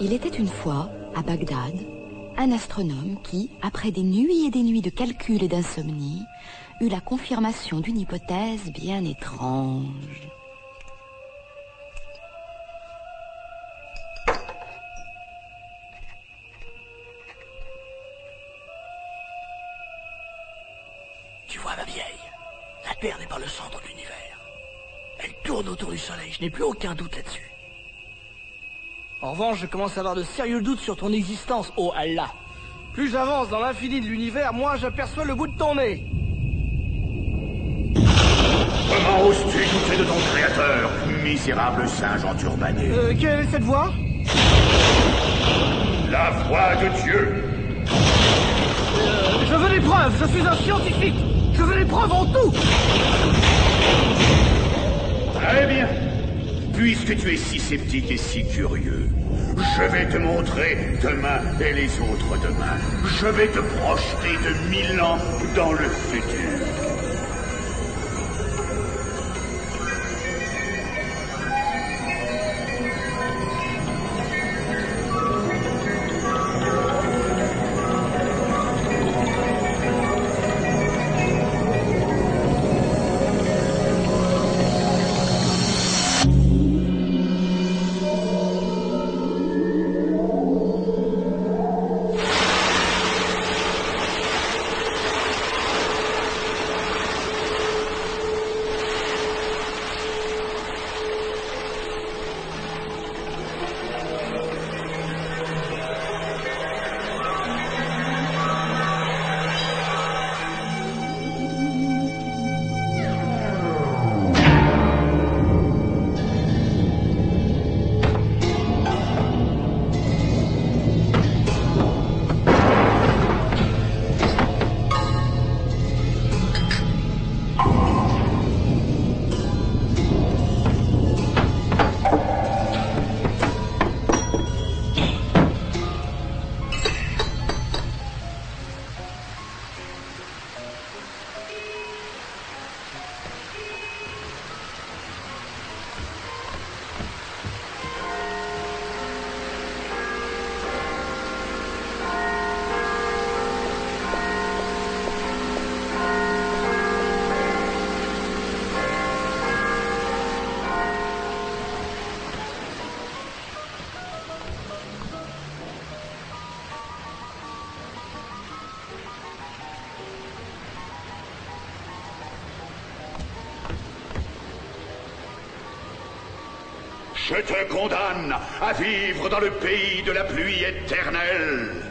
Il était une fois, à Bagdad, un astronome qui, après des nuits et des nuits de calculs et d'insomnie, eut la confirmation d'une hypothèse bien étrange. Tu vois, ma vieille, la Terre n'est pas le centre de l'univers. Elle tourne autour du Soleil, je n'ai plus aucun doute là-dessus. En revanche, je commence à avoir de sérieux doutes sur ton existence, oh Allah. Plus j'avance dans l'infini de l'univers, moins j'aperçois le bout de ton nez. Comment oses-tu douter de ton créateur, misérable singe enturbané? Quelle est cette voix? La voix de Dieu. Je veux des preuves, je suis un scientifique. Je veux des preuves en tout. Très bien. Puisque tu es si sceptique et si curieux, je vais te montrer demain et les autres demain. Je vais te projeter de 1000 ans dans le futur. Je te condamne à vivre dans le pays de la pluie éternelle.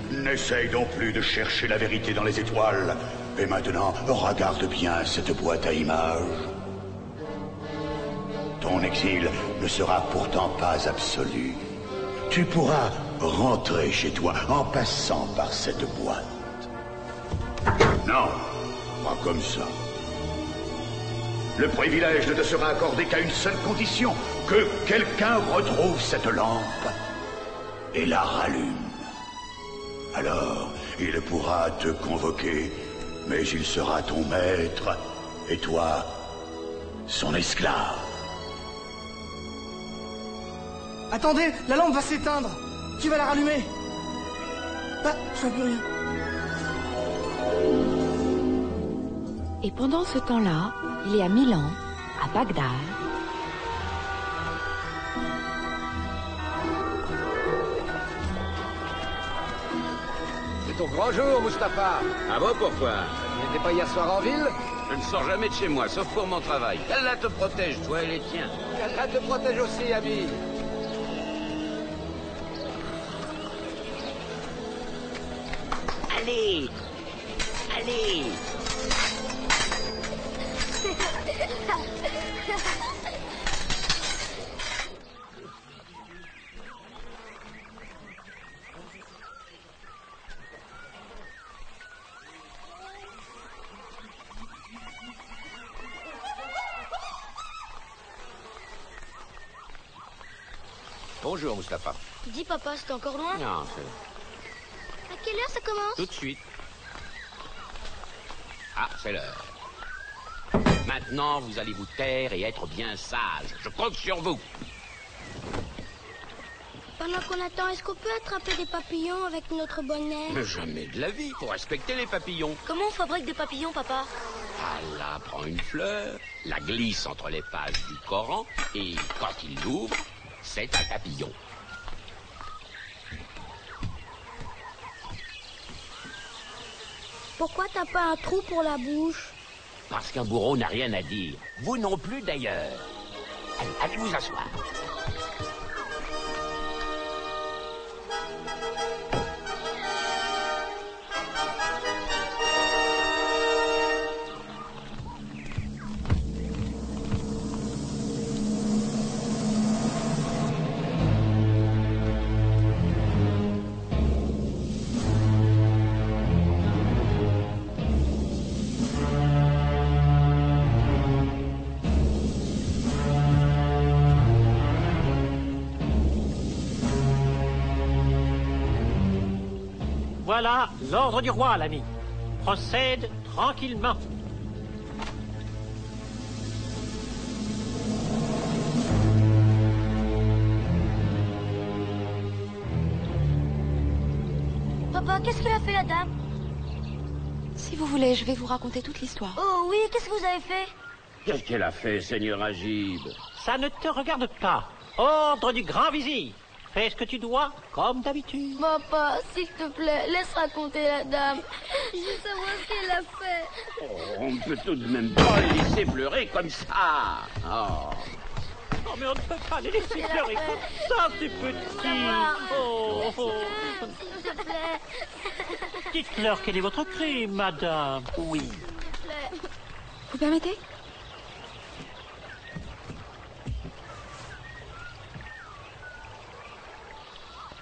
N'essaye donc plus de chercher la vérité dans les étoiles. Et maintenant, regarde bien cette boîte à images. Ton exil ne sera pourtant pas absolu. Tu pourras rentrer chez toi en passant par cette boîte. Non, pas comme ça. Le privilège ne te sera accordé qu'à une seule condition, que quelqu'un retrouve cette lampe et la rallume. Alors, il pourra te convoquer, mais il sera ton maître, et toi, son esclave. Attendez, la lampe va s'éteindre. Qui va la rallumer? Ah, je vois plus rien. Et pendant ce temps-là, il y a 1000 ans, à Bagdad, c'est ton grand jour, Mustapha. Ah bon, pourquoi? Tu n'étais pas hier soir en ville? Je ne sors jamais de chez moi, sauf pour mon travail. Allah te protège, toi et les tiens. Allah te protège aussi, ami. Allez! Allez! Bonjour, Mustapha. Dis, papa, c'est encore loin? Non, c'est... À quelle heure ça commence? Tout de suite. Ah, c'est l'heure. Maintenant, vous allez vous taire et être bien sage. Je compte sur vous. Pendant qu'on attend, est-ce qu'on peut attraper des papillons avec notre bonnet? Mais jamais de la vie, faut respecter les papillons. Comment on fabrique des papillons, papa? Allah prend une fleur, la glisse entre les pages du Coran, et quand il l'ouvre, c'est un papillon. Pourquoi t'as pas un trou pour la bouche? Parce qu'un bourreau n'a rien à dire. Vous non plus d'ailleurs. Allez vous asseoir. Voilà l'ordre du roi, l'ami. Procède tranquillement. Papa, qu'est-ce qu'il a fait, la dame? Si vous voulez, je vais vous raconter toute l'histoire. Oh oui, qu'est-ce que vous avez fait? Qu'est-ce qu'elle a fait, Seigneur Agib? Ça ne te regarde pas. Ordre du grand vizir. Fais ce que tu dois, comme d'habitude. Papa, s'il te plaît, laisse raconter la dame. Je veux savoir ce qu'elle a fait. Oh, on ne peut tout de même pas les laisser pleurer comme ça. Oh. Oh, mais on ne peut pas les laisser pleurer comme ça, ces petits. Oh, oh. S'il te plaît. Dites-leur quel est votre crime, madame. Oui. Vous permettez?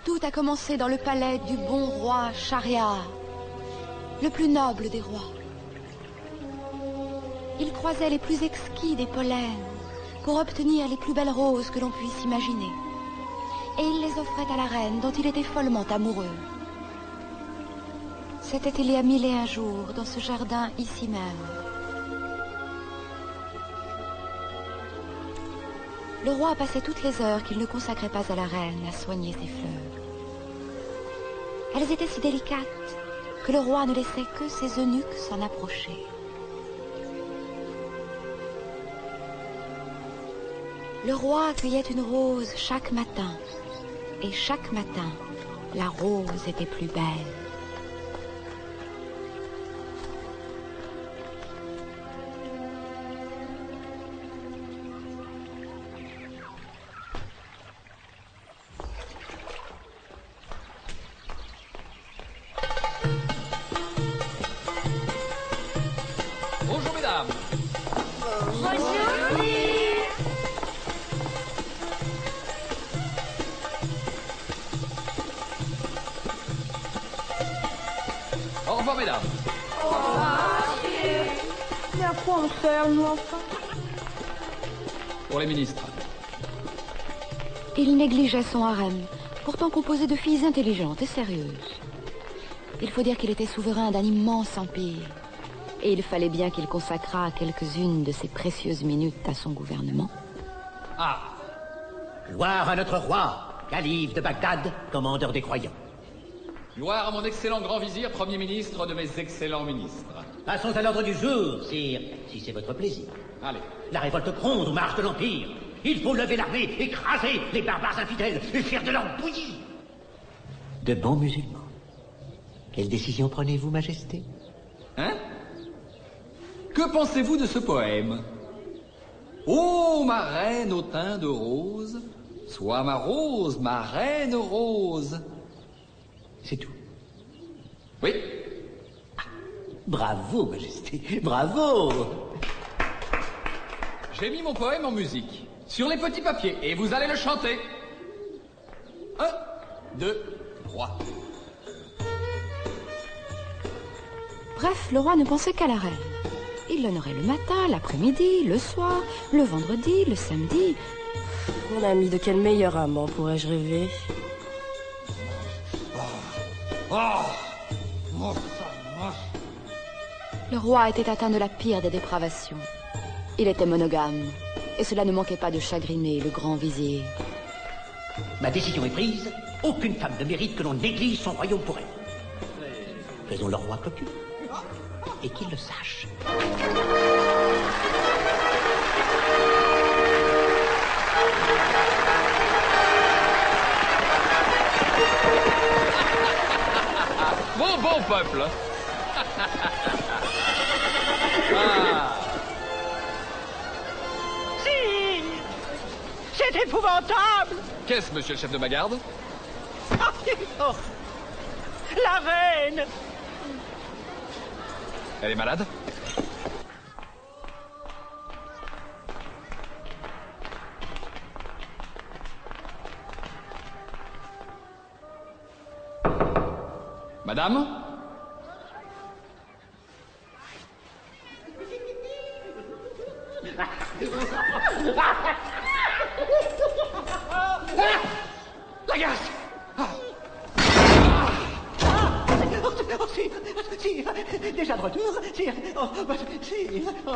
Tout a commencé dans le palais du bon roi Shahriar, le plus noble des rois. Il croisait les plus exquis des pollens pour obtenir les plus belles roses que l'on puisse imaginer. Et il les offrait à la reine dont il était follement amoureux. C'était il y a 1001 jours, dans ce jardin ici même. Le roi passait toutes les heures qu'il ne consacrait pas à la reine à soigner ses fleurs. Elles étaient si délicates que le roi ne laissait que ses eunuques s'en approcher. Le roi cueillait une rose chaque matin, et chaque matin, la rose était plus belle. Bonjour mesdames. Au revoir mesdames. Mais à quoi on sert, nous, enfin? Pour les ministres. Il négligeait son harem, pourtant composé de filles intelligentes et sérieuses. Il faut dire qu'il était souverain d'un immense empire. Et il fallait bien qu'il consacrât quelques-unes de ses précieuses minutes à son gouvernement. Ah, Gloire à notre roi, calife de Bagdad, commandeur des croyants. gloire à mon excellent grand vizir, premier ministre de mes excellents ministres. Passons à l'ordre du jour, sire, si c'est votre plaisir. Allez. La révolte gronde aux marches de l'Empire. Il faut lever l'armée, écraser les barbares infidèles et faire de l'or bouilli. De bons musulmans. Quelle décision prenez-vous, Majesté? Hein? Que pensez-vous de ce poème? Ô ma reine au teint de rose, sois ma rose, ma reine rose. C'est tout. Oui. Bravo, Majesté, bravo. J'ai mis mon poème en musique, sur les petits papiers, et vous allez le chanter. 1, 2, 3. Bref, le roi ne pensait qu'à la reine. Il l'honorait le matin, l'après-midi, le soir, le vendredi, le samedi. Mon ami, de quel meilleur amant pourrais-je rêver? Le roi était atteint de la pire des dépravations. Il était monogame, et cela ne manquait pas de chagriner le grand vizir. Ma décision est prise. Aucune femme ne mérite que l'on néglige son royaume pour elle. Faisons le roi cocu. Et qu'il le sache. Bon peuple. Ah. Si! C'est épouvantable! Qu'est-ce, monsieur le chef de ma garde? Oh. La reine! Elle est malade? Madame? La glace! Sire, déjà de retour, sire. Oh, sire. Oh.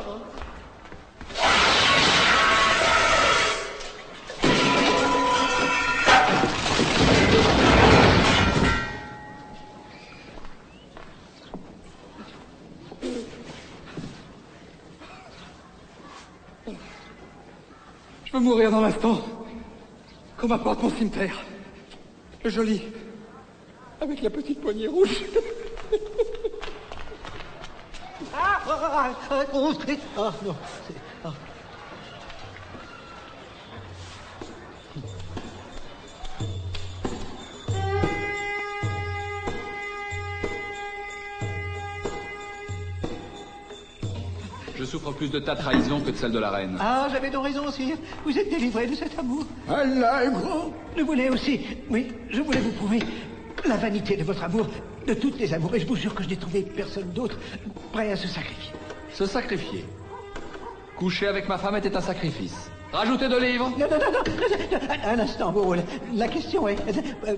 Je veux mourir dans l'instant qu'on m'apporte mon cimetière. Le joli. Avec la petite poignée rouge. Oh non. Je souffre plus de ta trahison que de celle de la reine. Ah, j'avais donc raison, sire. Vous êtes délivré de cet amour. Allah est grand. Je voulais aussi, oui, je voulais vous prouver la vanité de votre amour, de toutes les amours. Et je vous jure que je n'ai trouvé personne d'autre prêt à se sacrifier. Se sacrifier. Coucher avec ma femme était un sacrifice. Rajoutez 2 livres. Non. Un instant, bon, la question est...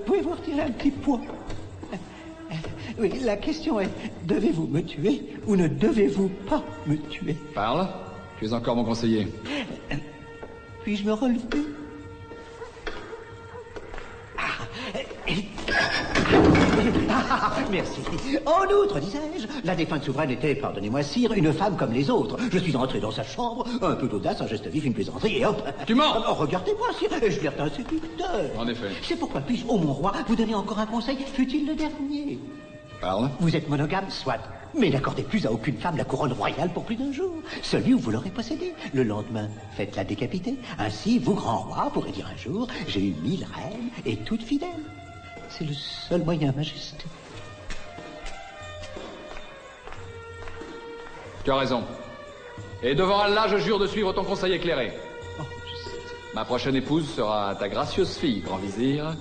Pouvez-vous retirer un petit point? Oui, la question est, devez-vous me tuer ou ne devez-vous pas me tuer? Parle. Tu es encore mon conseiller. Puis-je me relever? Merci. En outre, disais-je, la défunte souveraine était, pardonnez-moi, sire, une femme comme les autres. Je suis entré dans sa chambre, un peu d'audace, un geste vif, une plaisanterie, et hop. Tu mens. Oh, regardez-moi, sire, et je l'air d'un séducteur. En effet. C'est pourquoi puis-je, ô mon roi, vous donner encore un conseil, fût-il le dernier? Parle. Vous êtes monogame, soit. Mais n'accordez plus à aucune femme la couronne royale pour plus d'un jour. Celui où vous l'aurez possédé. Le lendemain, faites-la décapiter. Ainsi, vous, grand roi, pourrez dire un jour, j'ai eu 1000 reines et toutes fidèles. C'est le seul moyen, majesté. Tu as raison. Et devant Allah, je jure de suivre ton conseil éclairé. Oh, Ma prochaine épouse sera ta gracieuse fille, grand vizir.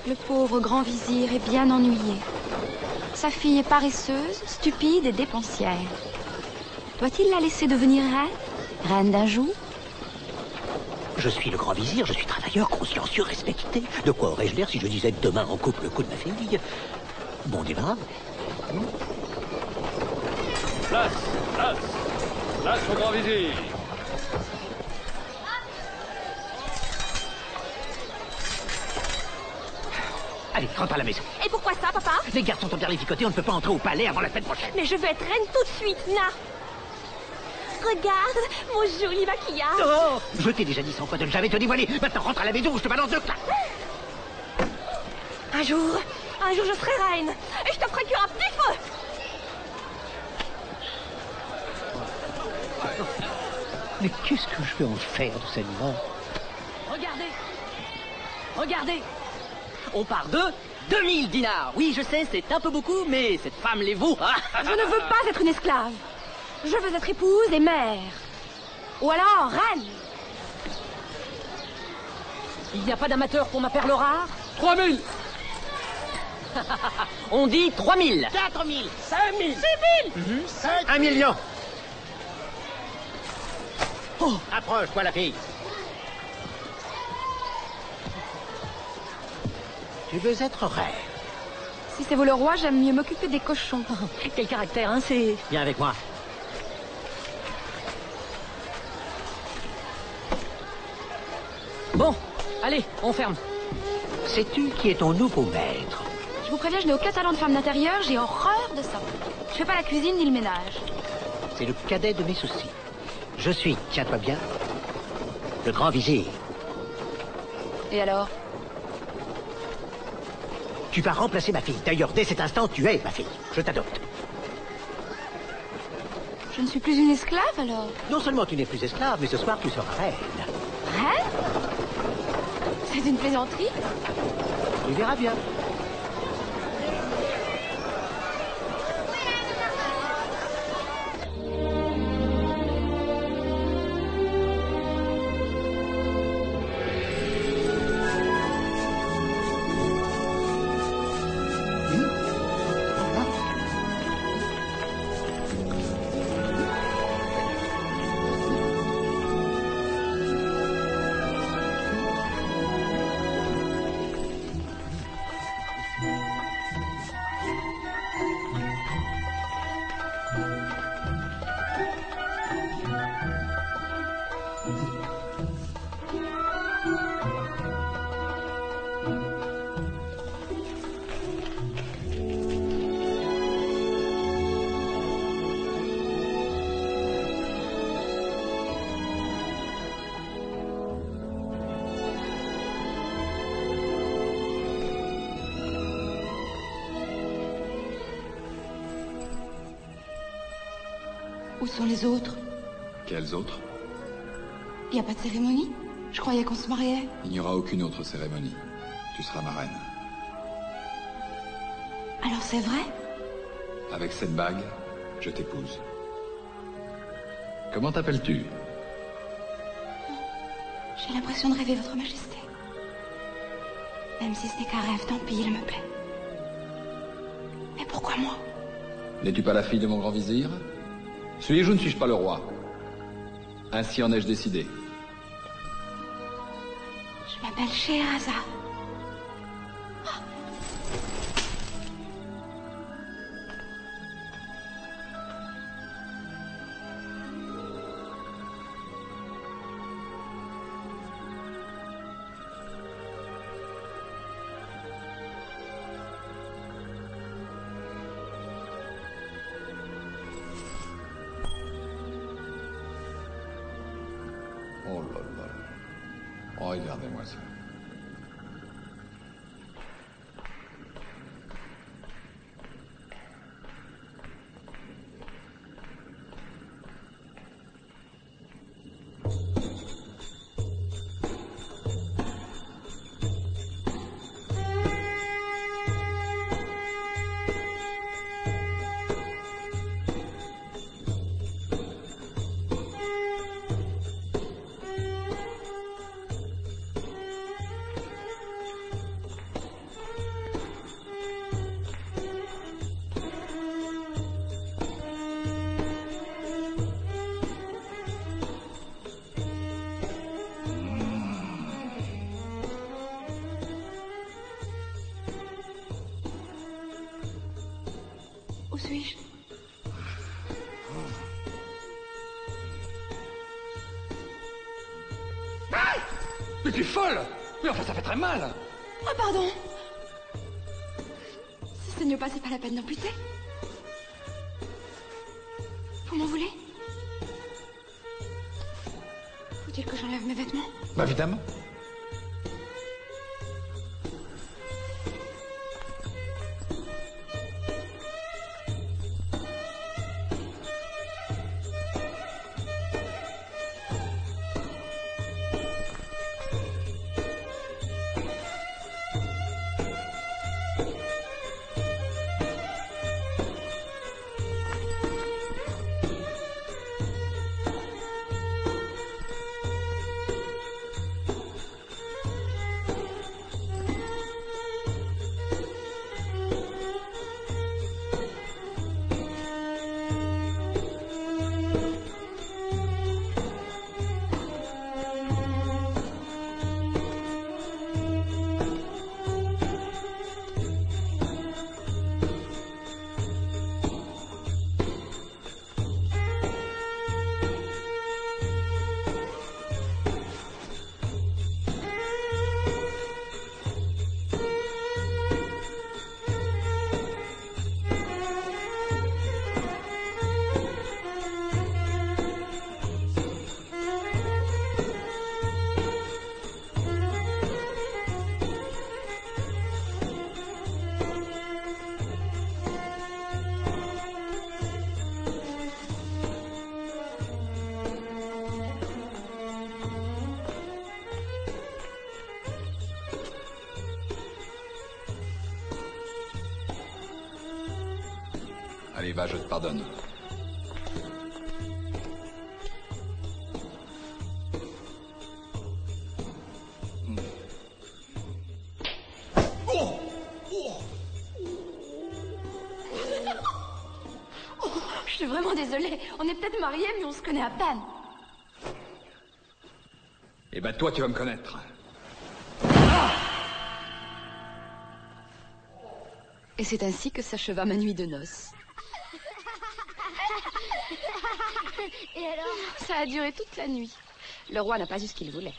Le pauvre grand vizir est bien ennuyé. Sa fille est paresseuse, stupide et dépensière. Doit-il la laisser devenir reine? Reine d'un jour? Je suis le grand vizir, je suis travailleur, consciencieux, respecté. De quoi aurais-je l'air si je disais demain on coupe le cou de ma fille? Bon débat. Place au grand vizir. Allez, rentre à la maison. Et pourquoi ça, papa? Les gardes sont bien lificotés, on ne peut pas entrer au palais avant la semaine prochaine. Mais je veux être reine tout de suite, Na. Regarde, mon joli maquillage. Oh, je t'ai déjà dit 100 fois de ne jamais te dévoiler. Maintenant, rentre à la maison ou je te balance 2 claques. Un jour, je serai reine. Et je te ferai cuire un petit feu. Mais qu'est-ce que je vais en faire de cette mort? Regardez. On part de 2000 dinars. Oui, je sais, c'est un peu beaucoup, mais cette femme les vaut. Je ne veux pas être une esclave. Je veux être épouse et mère. Ou alors reine. Il n'y a pas d'amateur pour ma perle rare? 3000. On dit 3000. 4000. 5000. 6000. 1 million. Oh, approche-toi la fille. Tu veux être reine? Si c'est vous le roi, j'aime mieux m'occuper des cochons. Quel caractère, hein, c'est... Viens avec moi. Allez, on ferme. Sais-tu qui est ton nouveau maître? Je vous préviens, je n'ai aucun talent de femme d'intérieur, j'ai horreur de ça. Je fais pas la cuisine ni le ménage. C'est le cadet de mes soucis. Je suis, tiens-toi bien, le grand vizir. Et alors? Tu vas remplacer ma fille. D'ailleurs, dès cet instant, tu es ma fille. Je t'adopte. Je ne suis plus une esclave, alors? Non seulement tu n'es plus esclave, mais ce soir, tu seras reine. Reine? C'est une plaisanterie? Tu verras bien. Où sont les autres? Quels autres? Il n'y a pas de cérémonie? Je croyais qu'on se mariait. Il n'y aura aucune autre cérémonie. Tu seras ma reine. Alors c'est vrai? Avec cette bague, je t'épouse. Comment t'appelles-tu? J'ai l'impression de rêver, Votre Majesté. Même si ce n'est qu'un rêve, tant pis, il me plaît. Mais pourquoi moi? N'es-tu pas la fille de mon grand vizir? Suis-je ou ne suis-je pas le roi? Ainsi en ai-je décidé. Je m'appelle Scheherazade. Oh là là. Regardez-moi ça. Où suis-je? Mais tu es folle! Mais enfin, ça fait très mal! Oh, pardon! Si ça ne passe, c'est pas la peine d'amputer. Vous m'en voulez? Faut-il que j'enlève mes vêtements? Bah, évidemment. Allez, va, je te pardonne. Je suis vraiment désolée. On est peut-être mariés, mais on se connaît à peine. Eh ben, toi, tu vas me connaître. Et c'est ainsi que s'acheva ma nuit de noces. Et alors? Ça a duré toute la nuit. Le roi n'a pas eu ce qu'il voulait.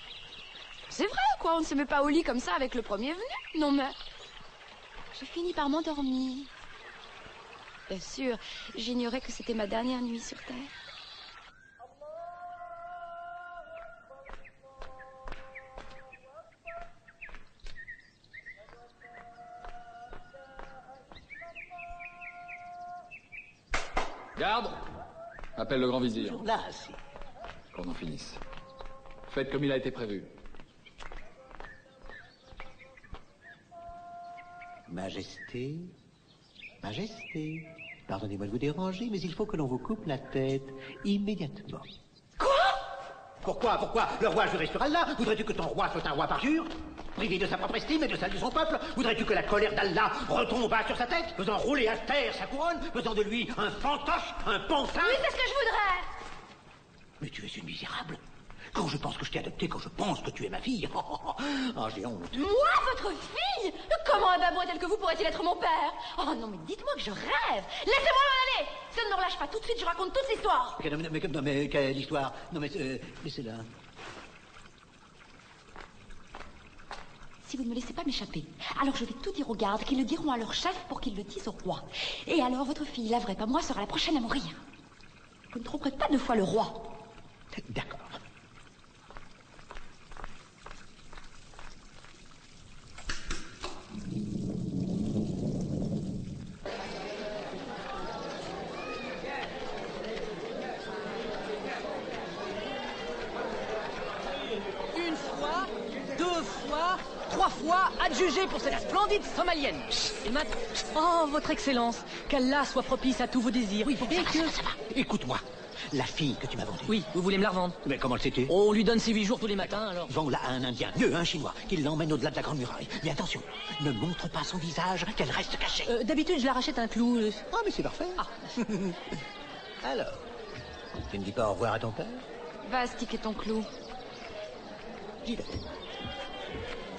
C'est vrai, quoi, on ne se met pas au lit comme ça avec le premier venu. Non, mais... J'ai fini par m'endormir. Bien sûr, j'ignorais que c'était ma dernière nuit sur Terre. Garde! Appelle le grand vizir. Là, si. Qu'on en finisse. Faites comme il a été prévu. Majesté, Majesté, pardonnez-moi de vous déranger, mais il faut que l'on vous coupe la tête immédiatement. Pourquoi Le roi juré sur Allah? Voudrais-tu que ton roi soit un roi parjure? Privé de sa propre estime et de celle de son peuple? Voudrais-tu que la colère d'Allah retombât sur sa tête, faisant rouler à terre sa couronne, faisant de lui un fantoche, un pantin? Oui, c'est ce que je voudrais. Mais tu es une misérable. Quand je pense que je t'ai adoptée, quand je pense que tu es ma fille, j'ai honte. Moi, votre fille? Comment un babouin tel que vous pourrait-il être mon père? Oh non, mais dites-moi que je rêve. Laissez-moi m'en aller. Ça ne me relâche pas tout de suite, je raconte toute l'histoire. Mais quelle histoire? Non, mais laissez-la. Si vous ne me laissez pas m'échapper, alors je vais tout dire aux gardes qui le diront à leur chef pour qu'ils le disent au roi. Et alors votre fille, la vraie, pas moi, sera la prochaine à mourir. Vous ne tromperez pas 2 fois le roi. D'accord. Une fois, 2 fois, 3 fois adjugé pour cette splendide somalienne. Et maintenant... Oh, votre excellence, qu'Allah soit propice à tous vos désirs. Oui, ça va. Écoute-moi. La fille que tu m'as vendue. Oui, vous voulez me la revendre? Mais comment le sais-tu? Oh, on lui donne ses 8 jours tous les matins, alors. Vends-la à un Indien, mieux un Chinois, qui l'emmène au-delà de la Grande Muraille. Mais attention, ne montre pas son visage, qu'elle reste cachée. D'habitude, je la rachète un clou. Ah, mais c'est parfait. Ah. Alors, tu ne dis pas au revoir à ton père? Va sticker ton clou. J'y vais.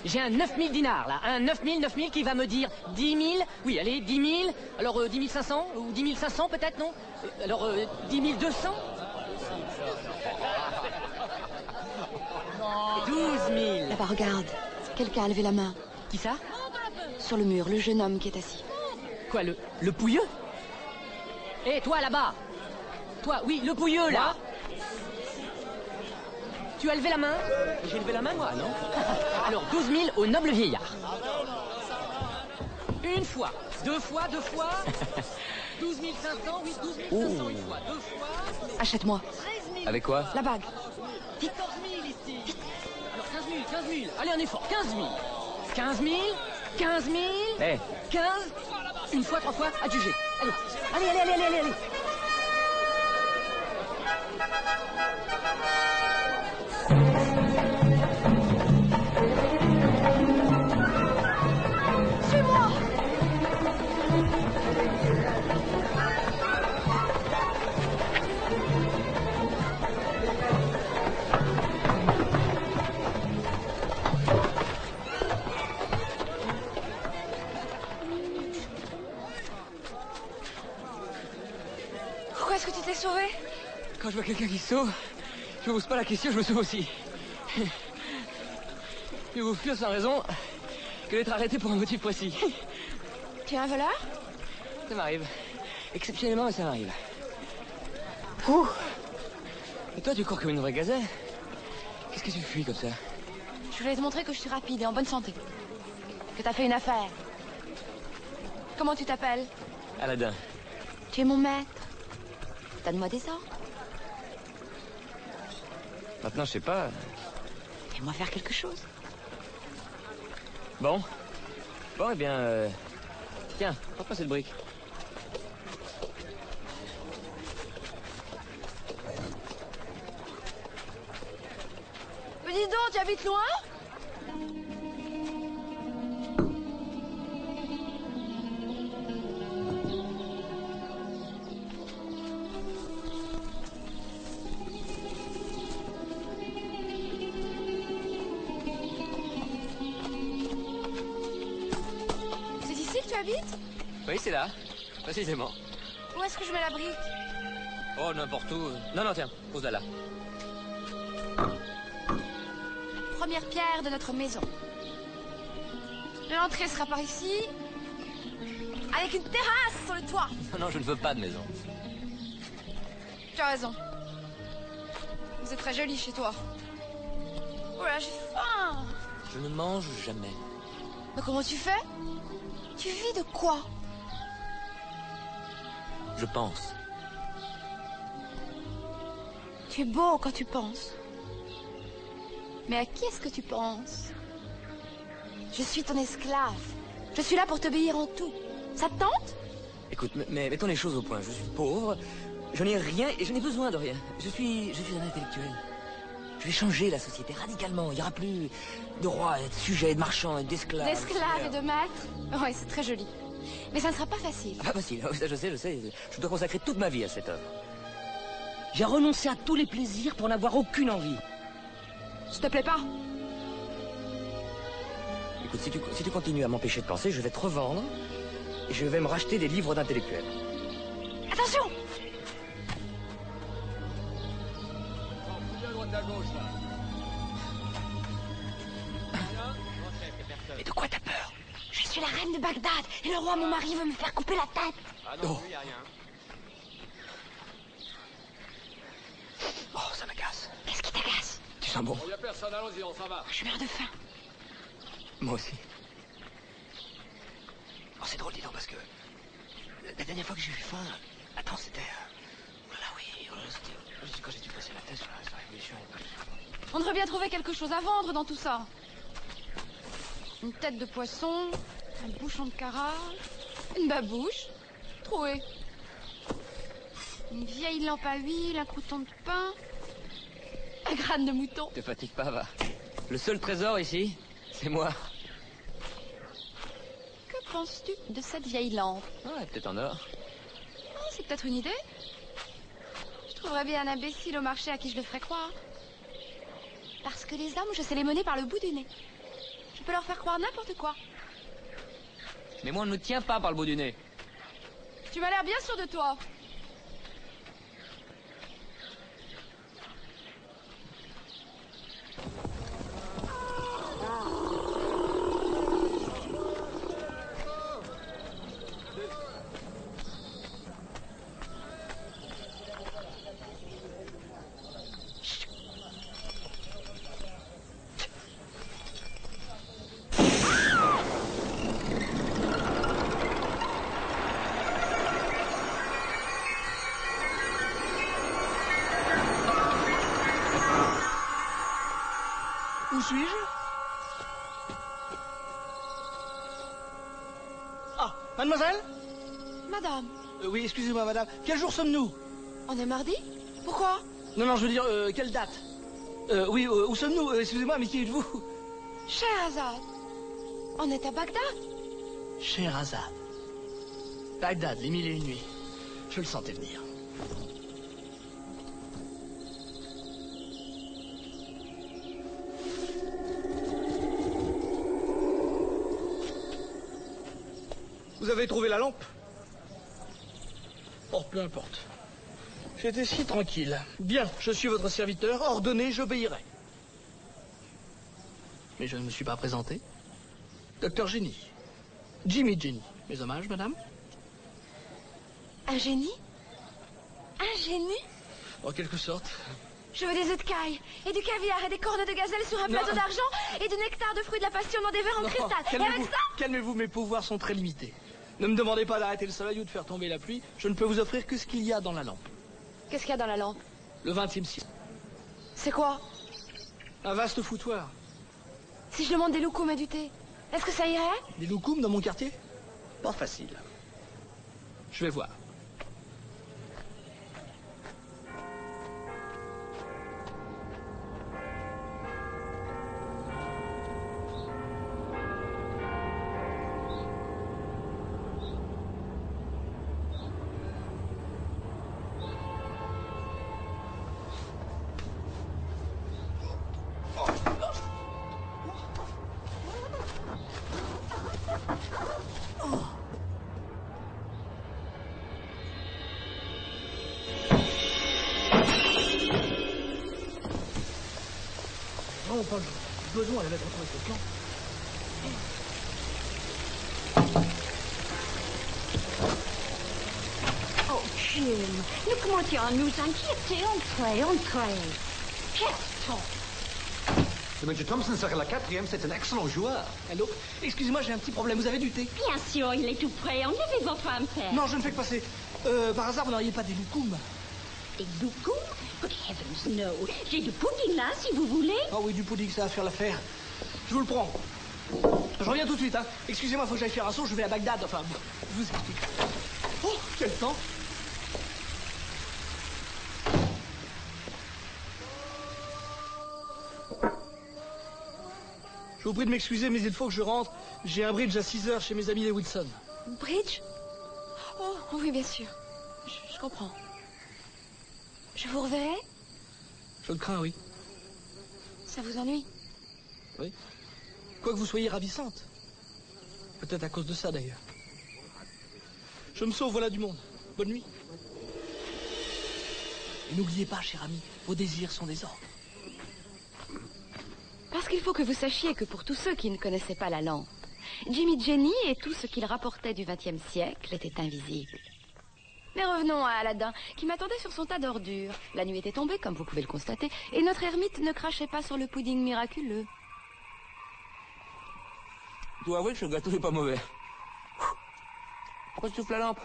J'ai un 9000 dinars, là. Un 9000 qui va me dire 10 000. Oui, allez, 10 000. Alors, 10 500 ou 10 500 peut-être, non? Alors, 10 200 12 000. Là-bas, regarde. Quelqu'un a levé la main. Qui ça? Sur le mur, le jeune homme qui est assis. Quoi, le pouilleux? Hé, toi, là-bas. Toi, oui, le pouilleux, là. Tu as levé la main? J'ai levé la main, moi, non? Alors, 12 000 au noble vieillard. Une fois, 2 fois, 12 500, oui, 12 500 une fois, 2 fois. Achète-moi. Avec quoi? La bague. 14 000 ici. Alors, 15 000. Allez, un effort, 15 000. 15 000, 15 000. Hé. 15. Une fois, 3 fois, adjugé. Allez. Suis-moi. Pourquoi est-ce que tu t'es sauvé? Quand je vois quelqu'un qui se sauve, je me pose pas la question, je me sauve aussi. Et vous fuir sans raison que d'être arrêté pour un motif précis. Tu es un voleur? Ça m'arrive. Exceptionnellement, mais ça m'arrive. Ouh. Et toi, tu cours comme une vraie gazelle. Qu'est-ce que tu fuis comme ça? Je voulais te montrer que je suis rapide et en bonne santé. Que t'as fait une affaire. Comment tu t'appelles? Aladdin. Tu es mon maître. Donne-moi des ordres. Maintenant, je sais pas. Fais-moi faire quelque chose. Bon, eh bien... Tiens, prends-moi cette brique. tu habites loin? C'est ici que tu habites? Oui, c'est là, précisément. Où est-ce que je mets la brique? Oh, n'importe où. Non, non, tiens, pose-la là. Première pierre de notre maison. L'entrée sera par ici, avec une terrasse sur le toit. Non, non, je ne veux pas de maison. Tu as raison. C'est très joli chez toi. Oh là, j'ai faim. Je ne mange jamais. Mais comment tu fais? Tu vis de quoi? Je pense. Tu es beau quand tu penses. Mais à qui est-ce que tu penses? Je suis ton esclave. Je suis là pour t'obéir en tout. Ça te tente? Écoute, mais mettons les choses au point. Je suis pauvre, je n'ai rien et je n'ai besoin de rien. Je suis un intellectuel. Je vais changer la société radicalement. Il n'y aura plus de rois, de sujets, de marchands, d'esclaves. D'esclaves et de maîtres? Oui, c'est très joli. Mais ça ne sera pas facile. Pas facile, ça je sais. Je dois consacrer toute ma vie à cette œuvre. J'ai renoncé à tous les plaisirs pour n'avoir aucune envie. Ça te plaît pas? Écoute, si tu continues à m'empêcher de penser, je vais te revendre et je vais me racheter des livres d'intellectuels. Attention! Mais de quoi t'as peur? Je suis la reine de Bagdad et le roi, mon mari, veut me faire couper la tête. Ah non, il n'y a rien. Oh, ça m'agace. Qu'est-ce qui t'agace? Tu sens bon? Il n'y a personne, allons-y, on s'en va. Je meurs de faim. Moi aussi. Oh, c'est drôle, dis donc, parce que la dernière fois que j'ai eu faim, attends, c'était... Oh là oui, c'était quand j'ai dû passer la tête sur la révolution. On devrait bien trouver quelque chose à vendre dans tout ça. Une tête de poisson, un bouchon de carrage, une babouche, troué. Une vieille lampe à huile, un crouton de pain, un crâne de mouton. Te fatigue pas, va. Le seul trésor ici, c'est moi. Que penses-tu de cette vieille lampe? Ouais, peut-être en or. Oh, c'est peut-être une idée. Je trouverais bien un imbécile au marché à qui je le ferais croire. Parce que les hommes, je sais les mener par le bout du nez. Je peux leur faire croire n'importe quoi. Mais moi, on ne me tient pas par le bout du nez. Tu m'as l'air bien sûr de toi. Où suis-je? Ah, mademoiselle? Madame. Oui, excusez-moi, madame. Quel jour sommes-nous? On est mardi? Pourquoi? Non, je veux dire, quelle date? Oui, où sommes-nous? Excusez-moi, mais qui êtes-vous? Scheherazade. On est à Bagdad. Scheherazade. Bagdad, les 1001 nuits. Je le sentais venir. Vous avez trouvé la lampe? Oh, peu importe. J'étais si tranquille. Bien, je suis votre serviteur, ordonnez, j'obéirai. Mais je ne me suis pas présenté. Docteur Jenny. Jimmy Jenny. Mes hommages, madame? Un génie? Un génie? En quelque sorte. Je veux des œufs de caille, et du caviar, et des cornes de gazelle sur un plateau d'argent, et du nectar de fruits de la passion dans des verres en cristal. Et avec ça... Calmez-vous, mes pouvoirs sont très limités. Ne me demandez pas d'arrêter le soleil ou de faire tomber la pluie. Je ne peux vous offrir que ce qu'il y a dans la lampe. Qu'est-ce qu'il y a dans la lampe? Le 20e siècle. C'est quoi? Un vaste foutoir. Si je demande des loukoums et du thé, est-ce que ça irait? Des loukoums dans mon quartier? Pas facile. Je vais voir. enfin, j'ai besoin de mettre retrouver ce plan. Oh, Jim, nous commencions à nous inquiéter. Entrez. Qu'est-ce Le Major Thompson serait la 4e, c'est un excellent joueur. Allô? Excusez-moi, j'ai un petit problème, vous avez du thé? Bien sûr, il est tout prêt. Enlevez votre impair. Non, je ne fais que passer. Par hasard, vous n'auriez pas des loukoums? Des loukoums? Good heavens, no. J'ai du pudding là, si vous voulez. Ah oui, du pudding, ça va faire l'affaire. Je vous le prends. Je reviens tout de suite, hein. Excusez-moi, faut que j'aille faire un saut, je vais à Bagdad, enfin, je vous explique. Oh, quel temps! Je vous prie de m'excuser, mais il faut que je rentre. J'ai un bridge à 6 heures chez mes amis les Wilson. Bridge? Oh, oui, bien sûr. Je comprends. Je vous reverrai? Je le crains, oui. Ça vous ennuie? Oui. Quoi que vous soyez ravissante. Peut-être à cause de ça, d'ailleurs. Je me sauve, voilà du monde. Bonne nuit. Et n'oubliez pas, cher ami, vos désirs sont des ordres. Parce qu'il faut que vous sachiez que pour tous ceux qui ne connaissaient pas la lampe, Jimmy Jenny et tout ce qu'il rapportait du XXe siècle était invisible. Mais revenons à Aladdin, qui m'attendait sur son tas d'ordures. La nuit était tombée, comme vous pouvez le constater, et notre ermite ne crachait pas sur le pudding miraculeux. Je dois avouer que ce gâteau n'est pas mauvais. Pourquoi tu souffles la lampe?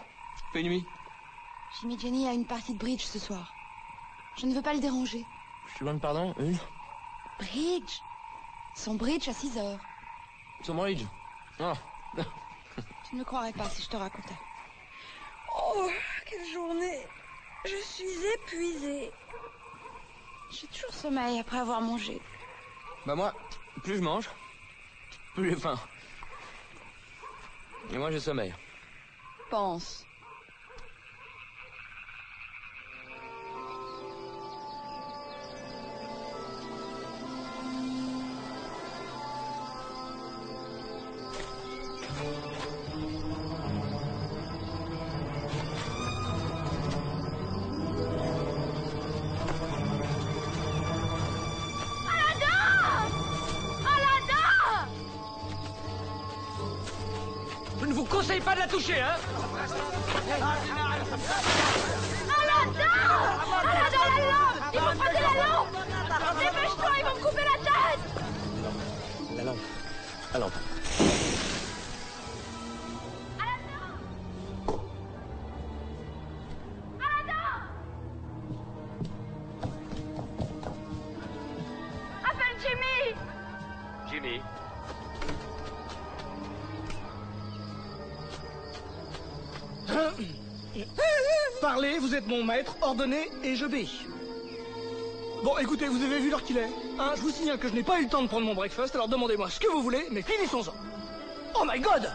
Fait nuit. Jimmy Jenny a une partie de bridge ce soir. Je ne veux pas le déranger. Je te demande pardon, une? Bridge? Son bridge à 6 heures. Son bridge? Oh. Tu ne me croirais pas si je te racontais. Oh, quelle journée! Je suis épuisée. J'ai toujours sommeil après avoir mangé. Bah moi, plus je mange, plus j'ai faim. Et moi j'ai sommeil. Pense. Je ne vous conseille pas de la toucher, hein? Aladdin! Aladdin, la lampe! Il faut prendre la lampe! Dépêche-toi, ils vont me couper la tête! La lampe. La lampe. Appelle Jimmy! Jimmy. Parlez, vous êtes mon maître, ordonnez et j'obéis. Bon, écoutez, vous avez vu l'heure qu'il est, hein? Je vous signale que je n'ai pas eu le temps de prendre mon breakfast, alors demandez-moi ce que vous voulez, mais finissons-en. Oh my God!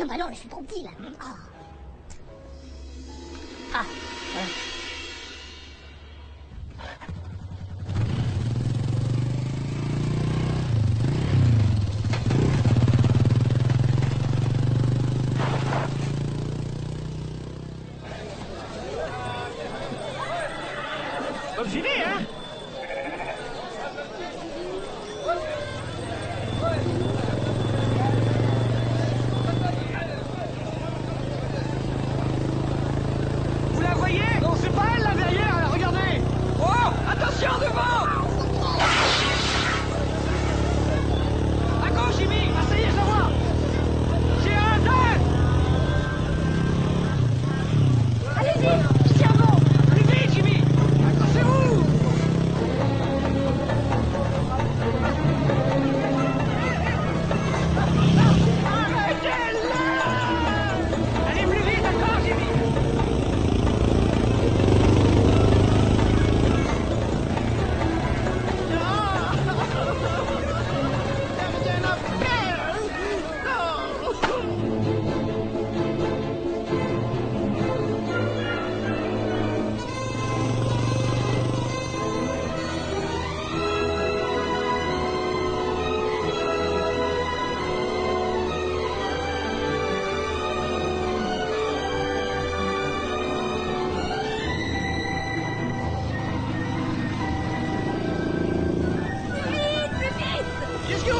Bah non, je suis trop petit là. Oh. Ah, voilà. Bonne fini, hein?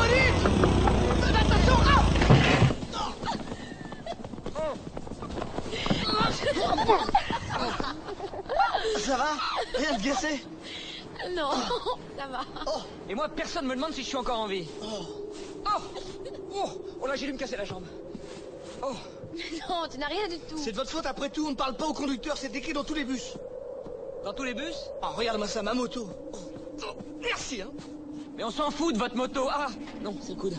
Edith! Attention! Ça va? Rien de cassé? Non, ça va. Oh. Et moi, personne me demande si je suis encore en vie. Oh là, j'ai dû me casser la jambe. Oh. Non, tu n'as rien du tout. C'est de votre faute après tout, on ne parle pas au conducteur, c'est écrit dans tous les bus. Dans tous les bus? Oh, regarde-moi ça, ma moto. Merci, hein. Mais on s'en fout de votre moto. Ah, non, c'est le coude.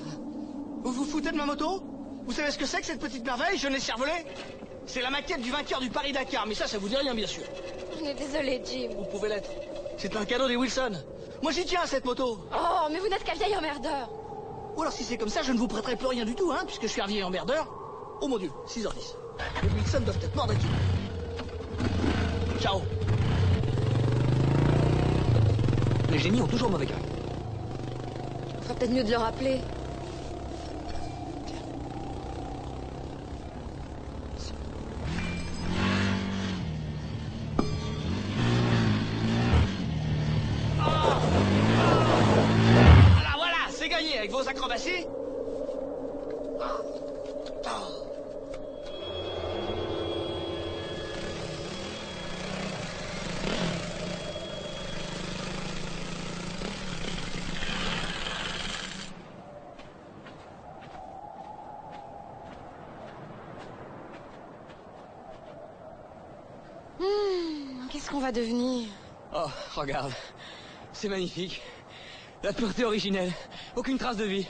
Vous vous foutez de ma moto? Vous savez ce que c'est que cette petite merveille, jeune et cervelé? C'est la maquette du vainqueur du Paris-Dakar, mais ça vous dit rien, bien sûr. On est désolé, Jim. Vous pouvez l'être. C'est un cadeau des Wilson. Moi, j'y tiens à cette moto. Oh, mais vous n'êtes qu'un vieil emmerdeur. Ou alors, si c'est comme ça, je ne vous prêterai plus rien du tout, hein, puisque je suis un vieil emmerdeur. Oh mon Dieu, 6h10. Les Wilson doivent être morts d'acquis. Ciao. Les génies ont toujours mauvais cœur. On ferait peut-être mieux de le rappeler. Voilà, c'est gagné avec vos acrobaties. Qu'est-ce qu'on va devenir? Oh, regarde. C'est magnifique. La pureté originelle. Aucune trace de vie.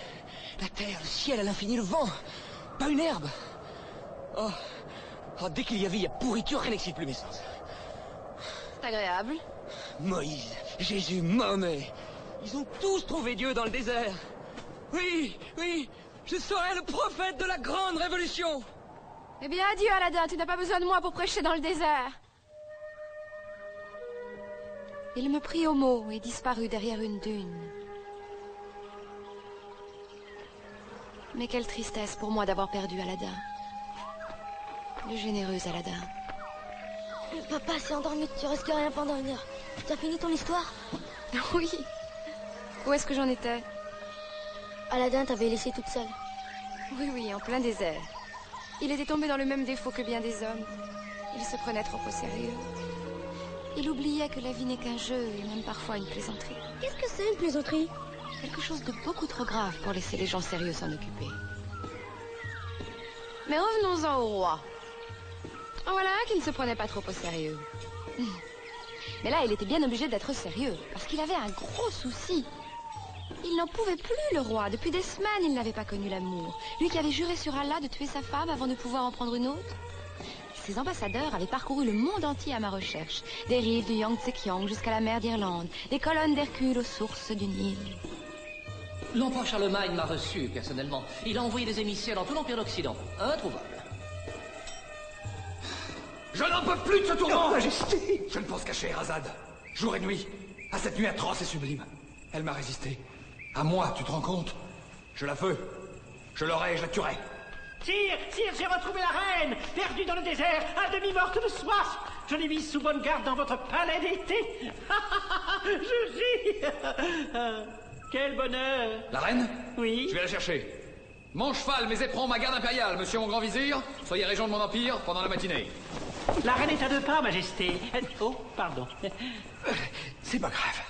La terre, le ciel à l'infini, le vent. Pas une herbe. Oh, dès qu'il y a vie, il y a pourriture, rien n'excite plus mes sens. C'est agréable. Moïse, Jésus, Mahomet. Ils ont tous trouvé Dieu dans le désert. Oui, je serai le prophète de la grande révolution. Eh bien, adieu, Aladdin. Tu n'as pas besoin de moi pour prêcher dans le désert. Il me prit au mot et disparut derrière une dune. Mais quelle tristesse pour moi d'avoir perdu Aladdin. Le généreux Aladdin. Le papa s'est endormi, tu risques rien pendant 1 heure. Tu as fini ton histoire? Oui. Où est-ce que j'en étais? Aladdin t'avait laissé toute seule. Oui, en plein désert. Il était tombé dans le même défaut que bien des hommes. Il se prenait trop au sérieux. Il oubliait que la vie n'est qu'un jeu et même parfois une plaisanterie. Qu'est-ce que c'est une plaisanterie? Quelque chose de beaucoup trop grave pour laisser les gens sérieux s'en occuper. Mais revenons-en au roi. Voilà qui ne se prenait pas trop au sérieux. Mais là, il était bien obligé d'être sérieux, parce qu'il avait un gros souci. Il n'en pouvait plus, le roi. Depuis des semaines, il n'avait pas connu l'amour. Lui qui avait juré sur Allah de tuer sa femme avant de pouvoir en prendre une autre. Ses ambassadeurs avaient parcouru le monde entier à ma recherche. Des rives du Yangtze-Kiang jusqu'à la mer d'Irlande. Des colonnes d'Hercule aux sources du Nil. L'empereur Charlemagne m'a reçu, personnellement. Il a envoyé des émissaires dans tout l'Empire d'Occident. Introuvable. Je n'en peux plus de ce tourment, Majesté. Je ne pense qu'à Scheherazade. Jour et nuit. À cette nuit atroce et sublime. Elle m'a résisté. À moi, tu te rends compte? Je la veux. Je l'aurai et je la tuerai. Sire, j'ai retrouvé la reine, perdue dans le désert, à demi morte de soif. Je l'ai mise sous bonne garde dans votre palais d'été. Je ris. Quel bonheur. La reine? Oui. Je vais la chercher. Mon cheval, mes éperons, ma garde impériale, monsieur mon grand vizir. Soyez régent de mon empire pendant la matinée. La reine est à 2 pas, Majesté. Oh, pardon. C'est pas grave.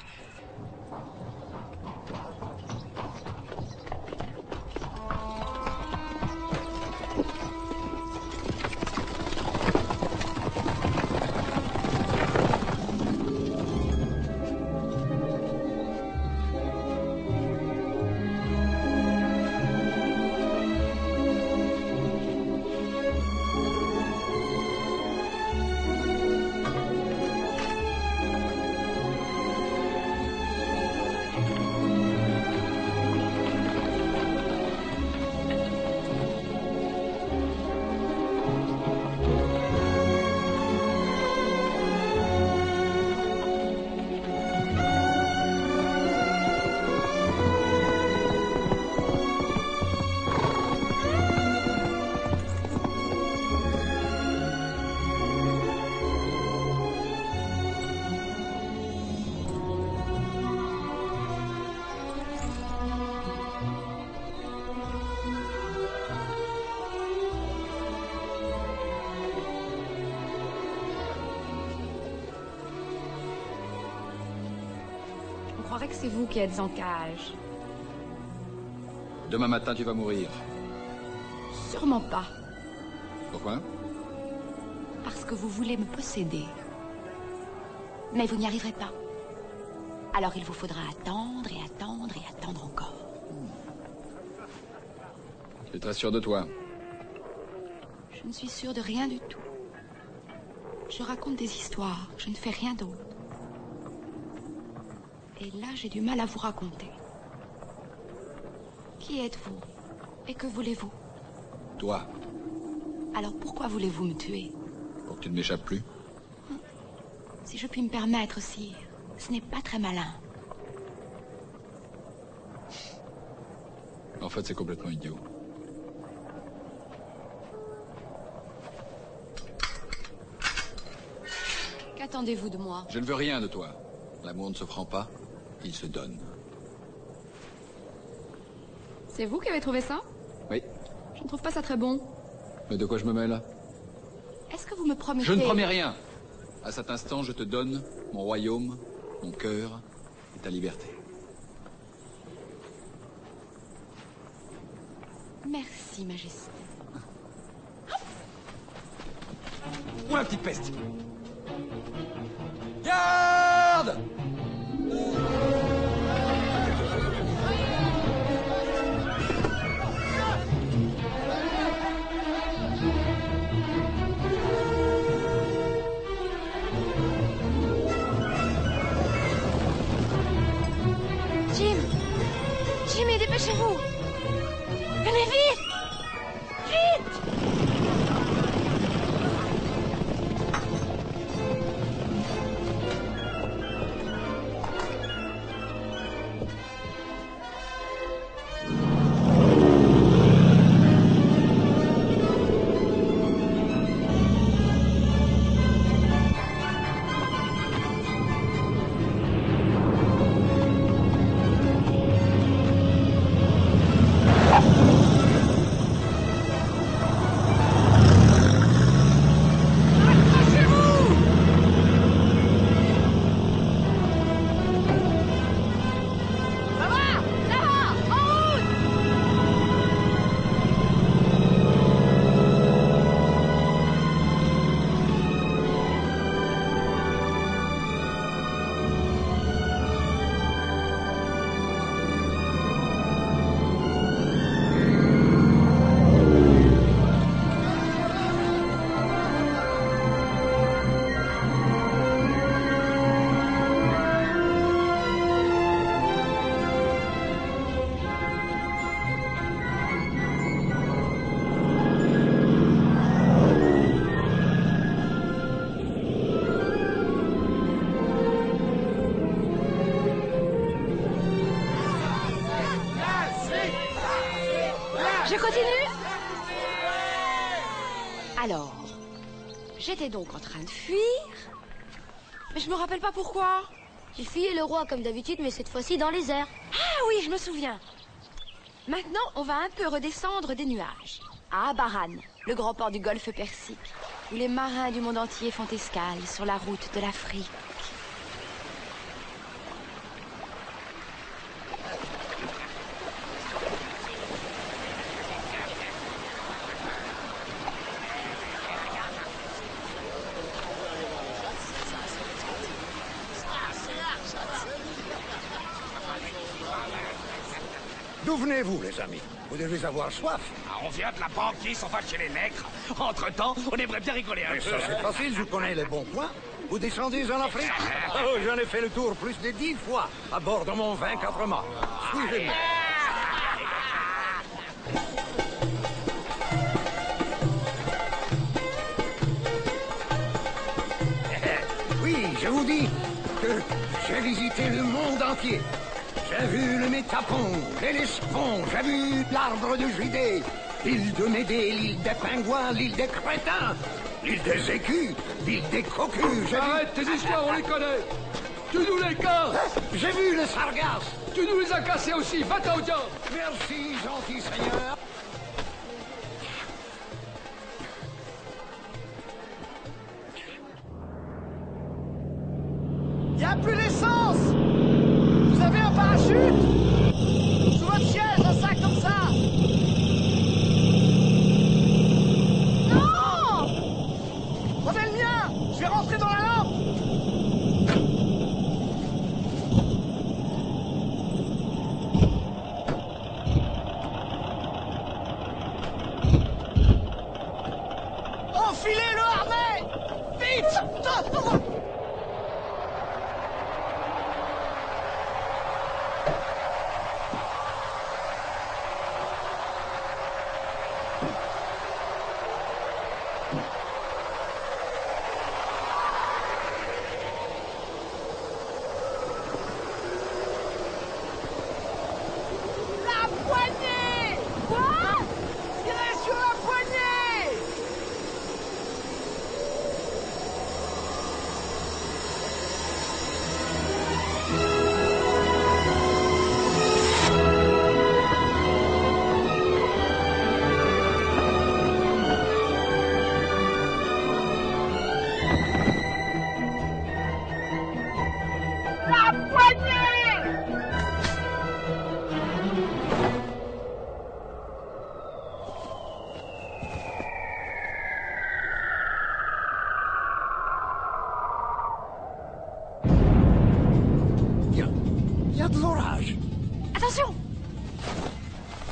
que c'est vous qui êtes en cage. Demain matin, tu vas mourir. Sûrement pas. Pourquoi? Parce que vous voulez me posséder. Mais vous n'y arriverez pas. Alors il vous faudra attendre et attendre et attendre encore. Tu es très sûr de toi? Je ne suis sûre de rien du tout. Je raconte des histoires, je ne fais rien d'autre. Et là, j'ai du mal à vous raconter. Qui êtes-vous? Et que voulez-vous? Toi. Alors pourquoi voulez-vous me tuer? Pour que tu ne m'échappes plus. Si je puis me permettre, sire, ce n'est pas très malin. En fait, c'est complètement idiot. Qu'attendez-vous de moi? Je ne veux rien de toi. L'amour ne se prend pas, il se donne. C'est vous qui avez trouvé ça? Oui. Je ne trouve pas ça très bon. Mais de quoi je me mêle? Est-ce que vous me promettez... Je ne promets rien. À cet instant, je te donne mon royaume, mon cœur et ta liberté. Merci, Majesté. Ou la petite peste. Garde! Jimmy, dépêchez-vous! Venez vite! Vite! Je continue? Alors, j'étais donc en train de fuir, mais je me rappelle pas pourquoi. J'ai fuyé le roi comme d'habitude, mais cette fois-ci dans les airs. Ah oui, je me souviens. Maintenant, on va un peu redescendre des nuages, à Abaran, le grand port du golfe Persique, où les marins du monde entier font escale sur la route de l'Afrique. D'où venez-vous, les amis? Vous devez avoir soif. Ah, on vient de la banquise, on va chez les nègres. Entre-temps, on aimerait bien rigoler un Mais peu. ça, c'est facile, je connais les bons points. Vous descendez en Afrique? Oh, j'en ai fait le tour plus de 10 fois à bord de mon 24 mâts. Suivez-moi. Oui, je vous dis que j'ai visité le monde entier. J'ai vu le Métapon, l'Hellespont, j'ai vu l'arbre de Judée, l'île de Médée, l'île des pingouins, l'île des crétins, l'île des écus, l'île des cocus. Arrête tes histoires, on les connaît. Tu nous les casses. J'ai vu le Sargasse. Tu nous les as cassés aussi, va-t'en au diable. Merci, gentil seigneur. Il n'y a plus d'essence! Vous avez un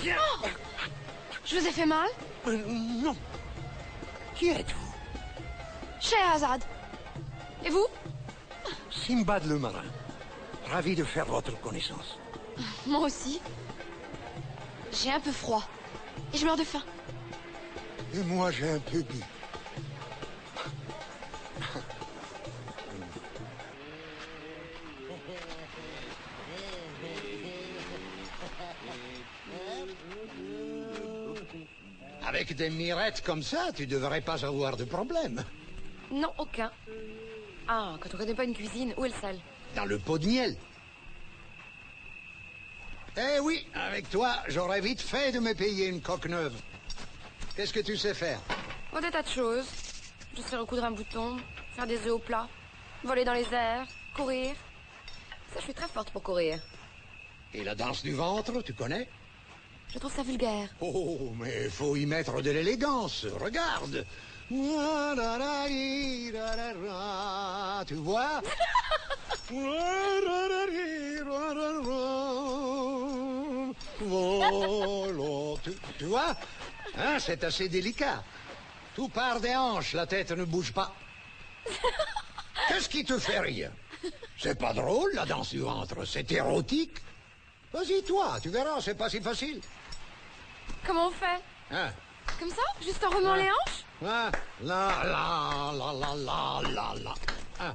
Tiens. Oh, je vous ai fait mal? Non. Qui êtes-vous? Scheherazade. Et vous? Simbad le marin. Ravi de faire votre connaissance. Moi aussi. J'ai un peu froid. Et je meurs de faim. Et moi, j'ai un peu bu. Avec des mirettes comme ça, tu devrais pas avoir de problème. Non, aucun. Ah, quand on connaît pas une cuisine, où est le sel? Dans le pot de miel. Eh oui, avec toi, j'aurais vite fait de me payer une coque neuve. Qu'est-ce que tu sais faire? Oh, des tas de choses. Je sais recoudre un bouton, faire des œufs au plat, voler dans les airs, courir. Ça, je suis très forte pour courir. Et la danse du ventre, tu connais? Je trouve ça vulgaire. Oh, mais faut y mettre de l'élégance. Regarde. Tu vois? Tu vois? Hein, c'est assez délicat. Tout part des hanches, la tête ne bouge pas. Qu'est-ce qui te fait rire? C'est pas drôle, la danse du ventre. C'est érotique. Vas-y, toi, tu verras, c'est pas si facile. Comment on fait? Hein? Comme ça? Juste en remuant les hanches? Ah, la, la, la, la, la, la, la. Ah.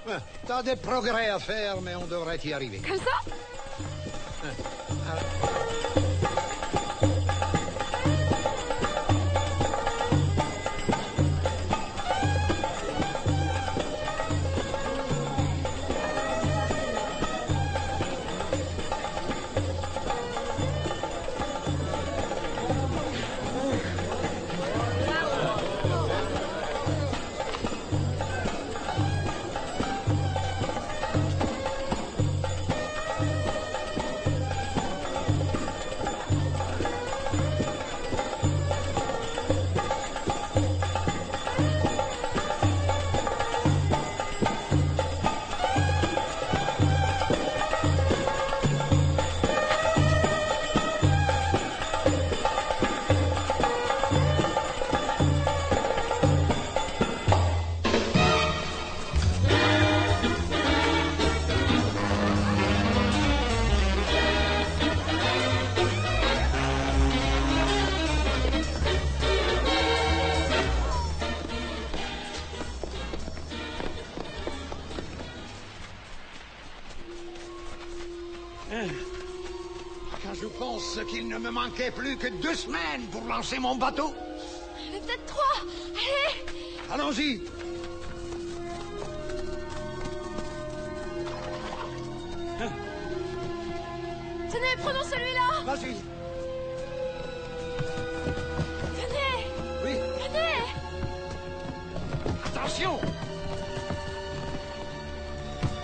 Ah, t'as des progrès à faire, mais on devrait y arriver. Comme ça? Quand je pense qu'il ne me manquait plus que 2 semaines pour lancer mon bateau. Mais peut-être 3. Allez! Allons-y. Tenez, prenons celui-là. Vas-y. Venez. Oui. Venez. Attention.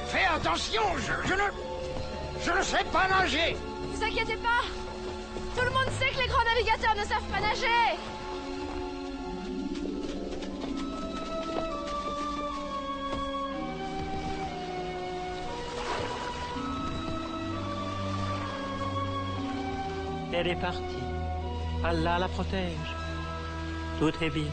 Fais attention, je ne sais pas nager. Vous inquiétez pas. Tout le monde sait que les grands navigateurs ne savent pas nager. Elle est partie. Allah la protège. Tout est bien.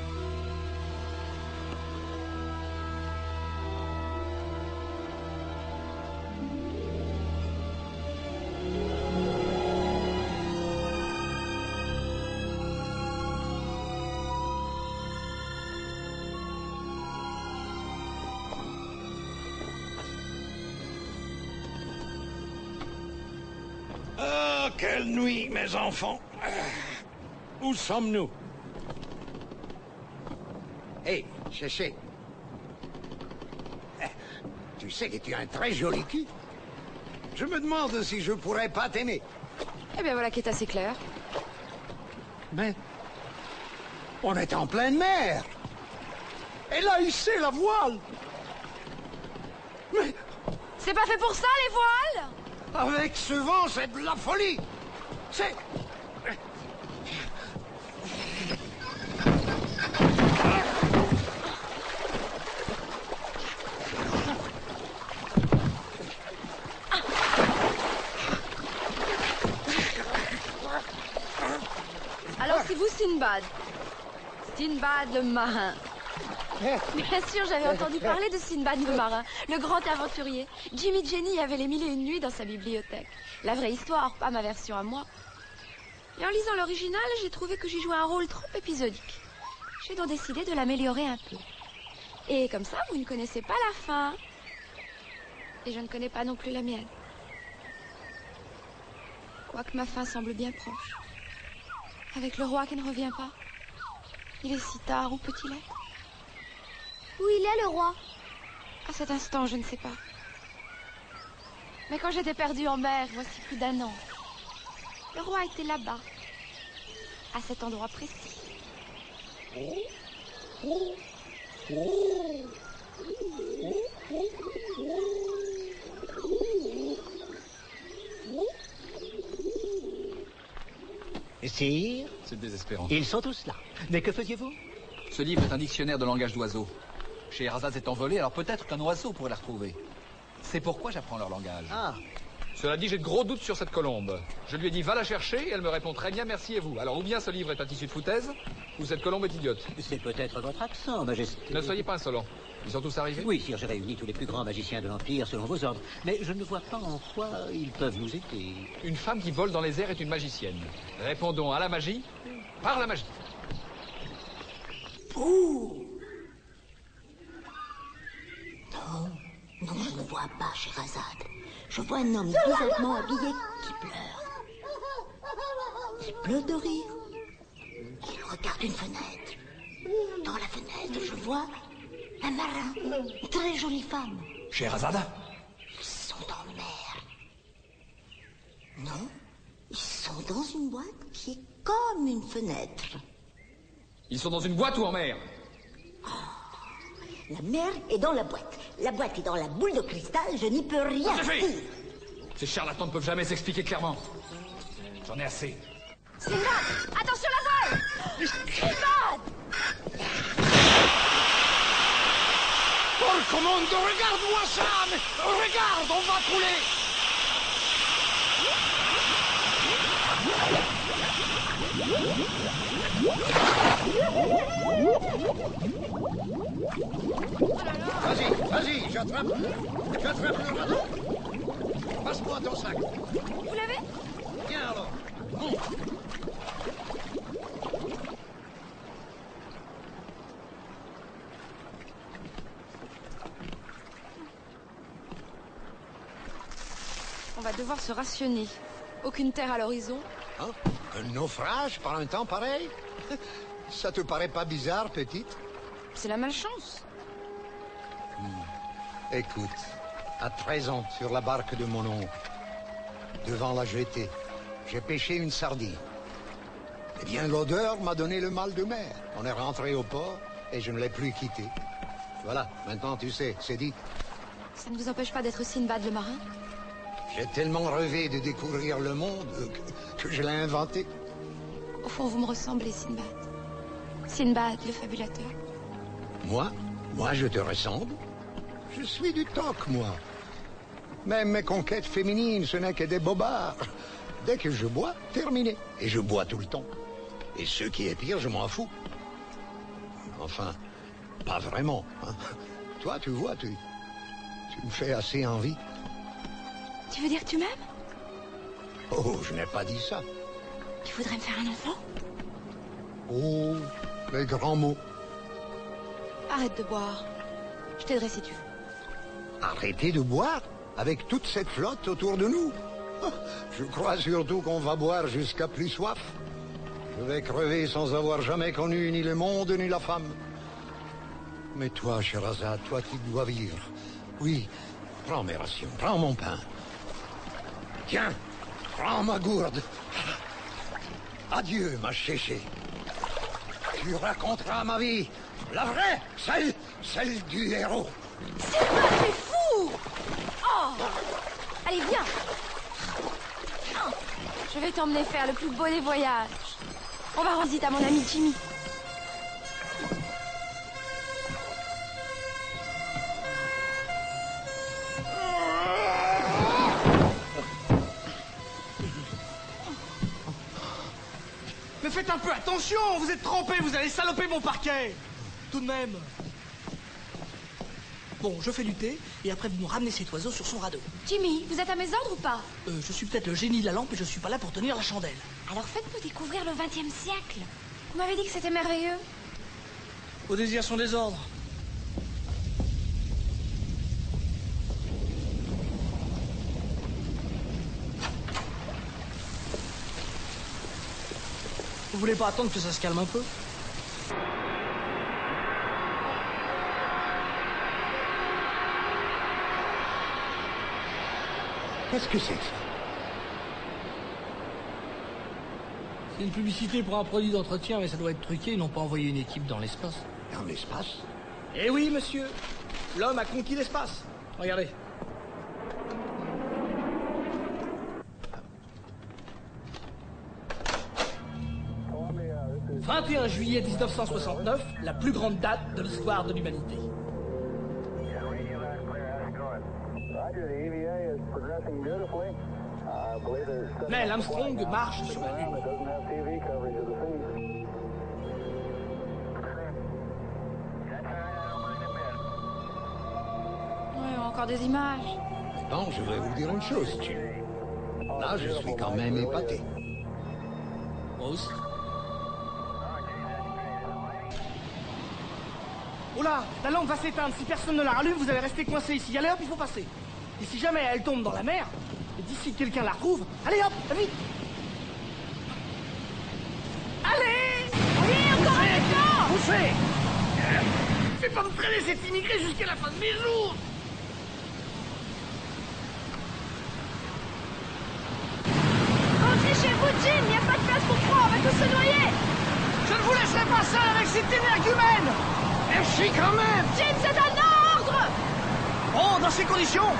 Ah, quelle nuit, mes enfants. Où sommes-nous? Hé, Chéché. Tu sais que tu as un très joli cul. Je me demande si je pourrais pas t'aimer. Eh bien voilà qui est assez clair. Mais on est en pleine mer. Elle a hissé la voile. Mais c'est pas fait pour ça, les voiles. Avec ce vent, c'est de la folie. C'est... Connaissez-vous Sinbad? Sinbad le marin. Bien sûr, j'avais entendu parler de Sinbad le marin, le grand aventurier. Jimmy Jenny avait les 1001 nuits dans sa bibliothèque. La vraie histoire, pas ma version à moi. Et en lisant l'original, j'ai trouvé que j'y jouais un rôle trop épisodique. J'ai donc décidé de l'améliorer un peu. Et comme ça, vous ne connaissez pas la fin. Et je ne connais pas non plus la mienne. Quoique ma fin semble bien proche. Avec le roi qui ne revient pas. Il est si tard, où peut-il être? Où il est, le roi? À cet instant, je ne sais pas. Mais quand j'étais perdue en mer, voici plus d'1 an, le roi était là-bas, à cet endroit précis. Sire? C'est désespérant. Ils sont tous là. Mais que faisiez-vous? Ce livre est un dictionnaire de langage d'oiseaux. Scheherazade s'est envolée, alors peut-être qu'un oiseau pourrait la retrouver. C'est pourquoi j'apprends leur langage. Ah. Cela dit, j'ai de gros doutes sur cette colombe. Je lui ai dit, va la chercher, et elle me répond très bien, merci et vous. Alors, ou bien ce livre est un tissu de foutaise, ou cette colombe est idiote. C'est peut-être votre accent, Majesté. Ne soyez pas insolent. Ils sont tous arrivés? Oui, sire, j'ai réuni tous les plus grands magiciens de l'Empire selon vos ordres. Mais je ne vois pas en quoi ils peuvent nous aider. Une femme qui vole dans les airs est une magicienne. Répondons à la magie par la magie. Ouh! Non, non, je ne vois pas Scheherazade. Je vois un homme bizarrement habillé qui pleure. Il pleure de rire. Il regarde une fenêtre. Dans la fenêtre, je vois un marin, une très jolie femme. Scheherazade? Ils sont en mer. Non, ils sont dans une boîte qui est comme une fenêtre. Ils sont dans une boîte ou en mer? La mer est dans la boîte. La boîte est dans la boule de cristal. Je n'y peux rien dire. Ces charlatans ne peuvent jamais s'expliquer clairement. J'en ai assez. Sinbad! Attention la voile! Sinbad! Porco mondo, regarde-moi ça! Mais regarde, on va couler! Vas-y, vas-y, j'attrape le radeau. Passe-moi ton sac. Vous l'avez? Viens alors, monte. On va devoir se rationner. Aucune terre à l'horizon. Hein? Un naufrage par un temps pareil? Ça te paraît pas bizarre, petite? C'est la malchance. Écoute, à 13 ans, sur la barque de mon oncle, devant la jetée, j'ai pêché une sardine. Eh bien, l'odeur m'a donné le mal de mer. On est rentré au port et je ne l'ai plus quitté. Voilà, maintenant tu sais, c'est dit. Ça ne vous empêche pas d'être Sinbad le marin? J'ai tellement rêvé de découvrir le monde que je l'ai inventé. Au fond, vous me ressemblez, Sinbad. Sinbad, le fabulateur. Moi, je te ressemble? Je suis du toc, moi. Même mes conquêtes féminines, ce n'est que des bobards. Dès que je bois, terminé. Et je bois tout le temps. Et ce qui est pire, je m'en fous. Enfin, pas vraiment. Hein. Toi, tu vois, tu me fais assez envie. Tu veux dire que tu m'aimes? Oh, je n'ai pas dit ça. Tu voudrais me faire un enfant? Oh, les grands mots. Arrête de boire. Je t'aiderai si tu veux. Arrêtez de boire avec toute cette flotte autour de nous. Je crois surtout qu'on va boire jusqu'à plus soif. Je vais crever sans avoir jamais connu ni le monde ni la femme. Mais toi, Scheherazade, toi qui dois vivre. Oui, prends mes rations, prends mon pain. Tiens, prends ma gourde. Adieu, ma chéchée. Tu raconteras ma vie, la vraie, celle du héros. C'est pas fait fou! Oh! Allez, viens! Oh, je vais t'emmener faire le plus beau des voyages. On va rendre visite à mon ami Jimmy. Mais faites un peu attention, vous êtes trempés, vous allez saloper mon parquet. Tout de même. Bon, je fais du thé, et après vous me ramenez cet oiseau sur son radeau. Jimmy, vous êtes à mes ordres ou pas? Je suis peut-être le génie de la lampe, et je suis pas là pour tenir la chandelle. Alors faites-nous découvrir le XXe siècle. Vous m'avez dit que c'était merveilleux. Vos désirs sont des ordres. Vous voulez pas attendre que ça se calme un peu? Qu'est-ce que c'est que ça? C'est une publicité pour un produit d'entretien, mais ça doit être truqué. Ils n'ont pas envoyé une équipe dans l'espace. Dans l'espace? Eh oui, monsieur. L'homme a conquis l'espace. Regardez. « 21 juillet 1969, la plus grande date de l'histoire de l'humanité. » Neil Armstrong marche sur la Lune. Ouais, encore des images. Bon, je voudrais vous dire une chose, Jim. Là, je suis quand même épaté. Moi aussi. Oh là, la lampe va s'éteindre. Si personne ne la rallume, vous allez rester coincé ici. Allez hop, il faut passer. Et si jamais elle tombe dans la mer, et d'ici que quelqu'un la retrouve, allez hop, vite. Allez! Oui, encore un effort! Poussez! Fais pas me traîner cet immigré jusqu'à la fin de mes jours! Rentrez chez vous, Jim, il n'y a pas de place pour trois, on va tous se noyer! Je ne vous laisserai pas seul avec cette énergumène! Merci quand même! Jim, c'est un ordre! Oh, dans ces conditions!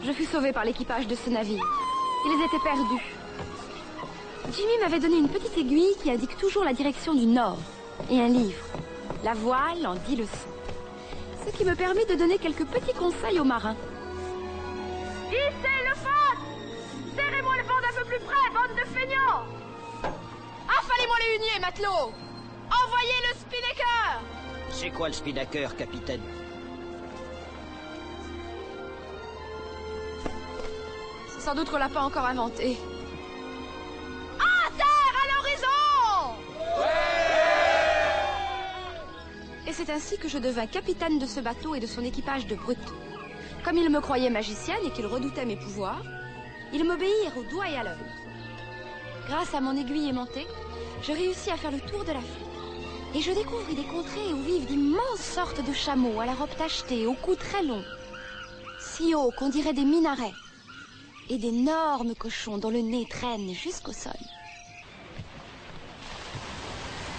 Je fus sauvée par l'équipage de ce navire. Ils étaient perdus. Jimmy m'avait donné une petite aiguille qui indique toujours la direction du nord. Et un livre. La voile en 10 leçons. Ce qui me permet de donner quelques petits conseils aux marins. Hissez le phare! Serrez-moi le bord un peu plus près, bande de feignants! Affalez-moi les huniers, matelots! Envoyez le spinnaker! C'est quoi le spinnaker, capitaine? C'est sans doute qu'on l'a pas encore inventé. À terre, à l'horizon! Et c'est ainsi que je devins capitaine de ce bateau et de son équipage de brutes. Comme ils me croyaient magicienne et qu'ils redoutaient mes pouvoirs, ils m'obéirent au doigt et à l'œil. Grâce à mon aiguille aimantée, je réussis à faire le tour de l'Afrique. Et je découvris des contrées où vivent d'immenses sortes de chameaux à la robe tachetée, au cou très long, si haut qu'on dirait des minarets, et d'énormes cochons dont le nez traîne jusqu'au sol.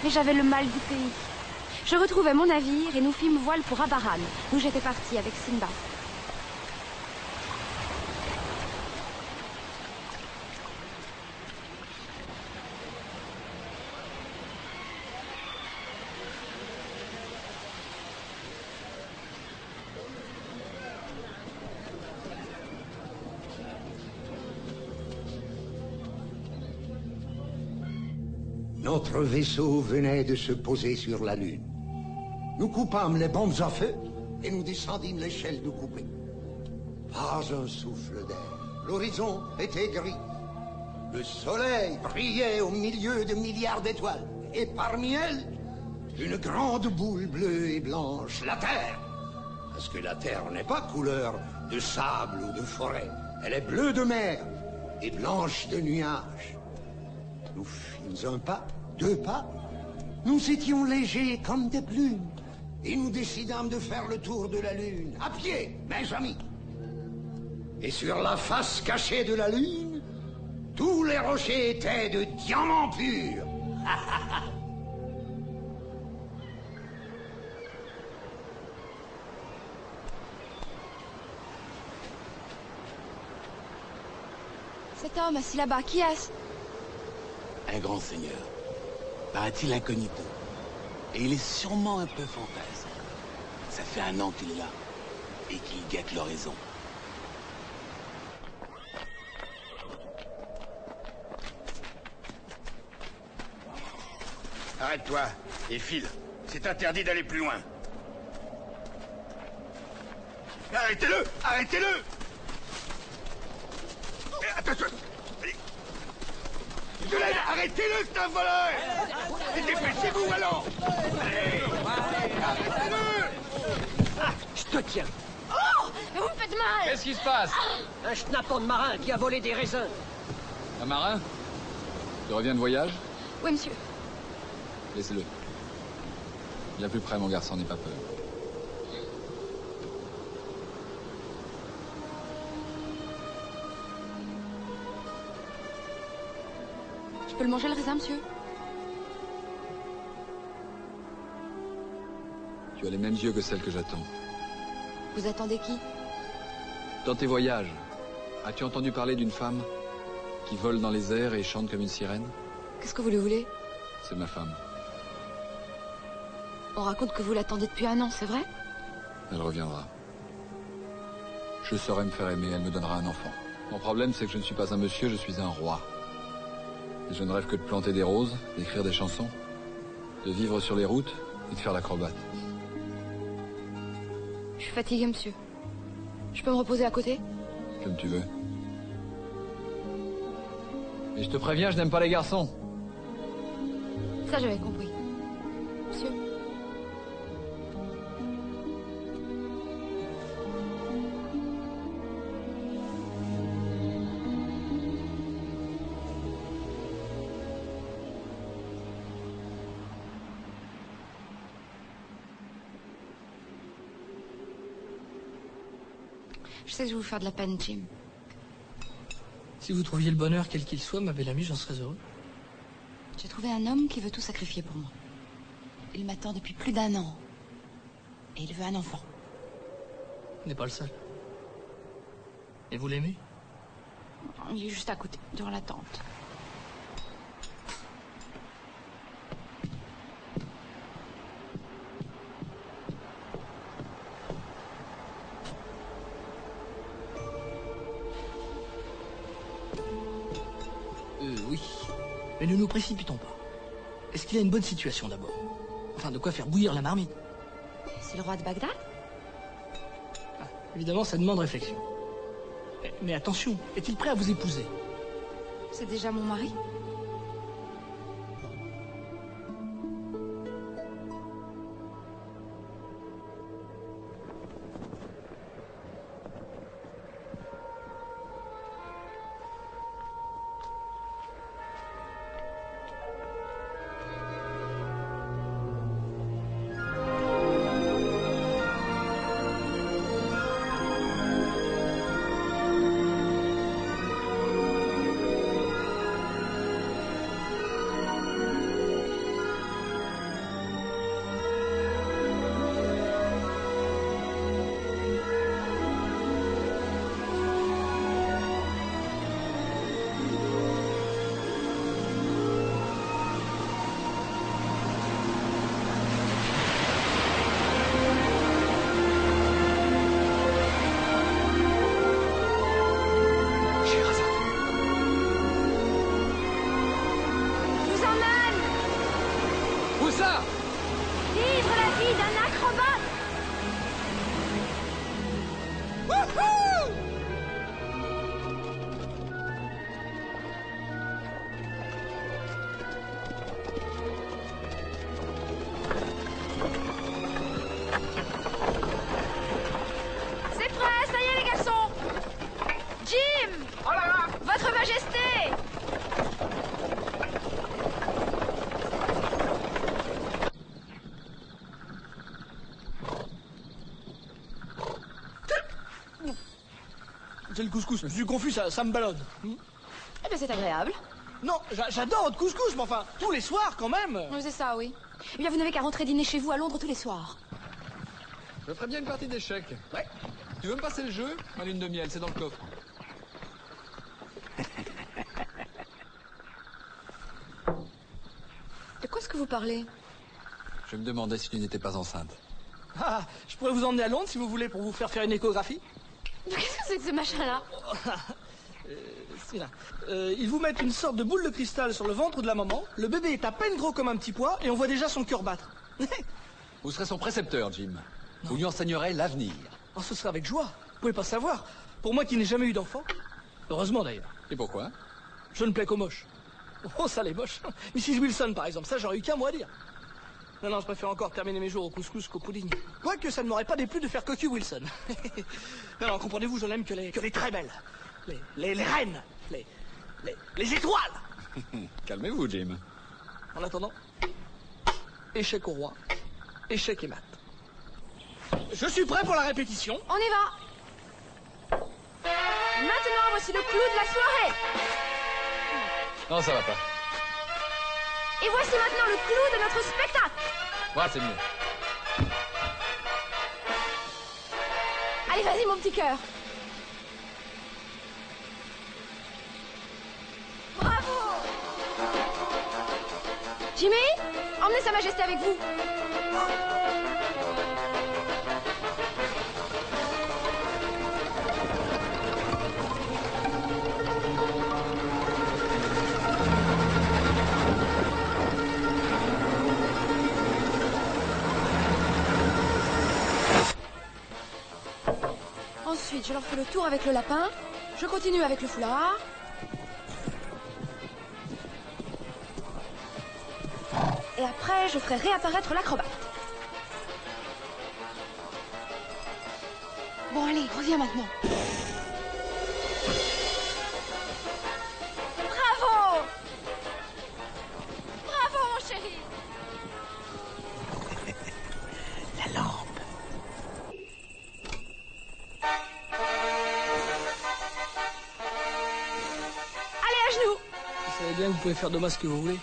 Mais j'avais le mal du pays. Je retrouvai mon navire et nous fîmes voile pour Abaran, où j'étais partie avec Sinbad. Notre vaisseau venait de se poser sur la Lune. Nous coupâmes les bombes à feu et nous descendîmes l'échelle de coupée. Pas un souffle d'air. L'horizon était gris. Le soleil brillait au milieu de milliards d'étoiles. Et parmi elles, une grande boule bleue et blanche, la Terre. Parce que la Terre n'est pas couleur de sable ou de forêt. Elle est bleue de mer et blanche de nuages. Nous fîmes un pas, 2 pas. Nous étions légers comme des plumes. Et nous décidâmes de faire le tour de la Lune, à pied, mes amis. Et sur la face cachée de la Lune, tous les rochers étaient de diamants purs. Cet homme assis là-bas, qui est-ce? Un grand seigneur. Paraît-il incognito. Et il est sûrement un peu fantasme. Ça fait 1 an qu'il est là. Et qu'il guette l'horizon. Arrête-toi et file. C'est interdit d'aller plus loin. Arrêtez-le! Arrêtez-le! Attention! Allez. Je l'aide! Arrêtez-le, c'est un voleur! Et dépêchez-vous, allons! Allez! Arrêtez-le! Ah, je te tiens. Oh! Vous me faites mal! Qu'est-ce qui se passe? Un schnappant de marin qui a volé des raisins. Un marin? Tu reviens de voyage? Oui, monsieur. Laissez-le. Bien plus près, mon garçon, n'aie pas peur. Je peux le manger, le raisin, monsieur? Tu as les mêmes yeux que celles que j'attends. Vous attendez qui? Dans tes voyages, as-tu entendu parler d'une femme qui vole dans les airs et chante comme une sirène? Qu'est-ce que vous lui voulez? C'est ma femme. On raconte que vous l'attendez depuis 1 an, c'est vrai? Elle reviendra. Je saurai me faire aimer, elle me donnera un enfant. Mon problème, c'est que je ne suis pas un monsieur, je suis un roi. Et je ne rêve que de planter des roses, d'écrire des chansons, de vivre sur les routes et de faire l'acrobate. Je suis fatiguée, monsieur. Je peux me reposer à côté? Comme tu veux. Et je te préviens, je n'aime pas les garçons. Ça, j'avais compris. Monsieur? Je sais que je vais vous faire de la peine, Jim. Si vous trouviez le bonheur quel qu'il soit, ma belle amie, j'en serais heureux. J'ai trouvé un homme qui veut tout sacrifier pour moi. Il m'attend depuis plus d'1 an. Et il veut un enfant. Il n'est pas le seul. Et vous l'aimez? Il est juste à côté, durant l'attente. Oui. Mais ne nous précipitons pas. Est-ce qu'il a une bonne situation d'abord? Enfin, de quoi faire bouillir la marmite. C'est le roi de Bagdad? Évidemment, ça demande réflexion. Mais attention, est-il prêt à vous épouser? C'est déjà mon mari? Majesté! C'est le couscous, je suis confus, ça me ballonne. Eh bien, c'est agréable. Non, j'adore votre couscous, mais enfin, tous les soirs quand même. Oui, c'est ça, oui. Eh bien, vous n'avez qu'à rentrer dîner chez vous à Londres tous les soirs. Je ferais bien une partie d'échecs. Ouais. Tu veux me passer le jeu? Ma lune de miel, c'est dans le coffre. De quoi est-ce que vous parlez? Je me demandais si tu n'étais pas enceinte. Ah, je pourrais vous emmener à Londres si vous voulez pour vous faire une échographie. Qu'est-ce que c'est que ce machin-là? C'est là. Ils vous mettent une sorte de boule de cristal sur le ventre de la maman, le bébé est à peine gros comme un petit pois et on voit déjà son cœur battre. Vous serez son précepteur, Jim. Vous lui enseignerez l'avenir. Oh, ce serait avec joie. Vous pouvez pas savoir. Pour moi qui n'ai jamais eu d'enfant. Heureusement d'ailleurs. Et pourquoi? Je ne plais qu'aux moches. Oh, ça les moches. Mrs. Wilson par exemple, ça j'aurais eu qu'un mot à dire. Non, je préfère encore terminer mes jours au couscous qu'au pudding. Quoique ça ne m'aurait pas déplu de faire cocu Wilson. Non, comprenez-vous, je n'aime que les très belles. Les reines. Les étoiles. Calmez-vous, Jim. En attendant, échec au roi, échec et mat. Je suis prêt pour la répétition. On y va. Maintenant, voici le clou de la soirée. Non, ça va pas. Et voici maintenant le clou de notre spectacle. Voilà, c'est mieux. Allez, vas-y, mon petit cœur. Bravo. Jimmy, emmenez Sa Majesté avec vous. Ensuite, je leur fais le tour avec le lapin. Je continue avec le foulard. Et après, je ferai réapparaître l'acrobate. Bon, allez, reviens maintenant. Bravo! Bravo, mon chéri! La lampe. Allez, à genoux! Vous savez bien que vous pouvez faire de moi ce que vous voulez.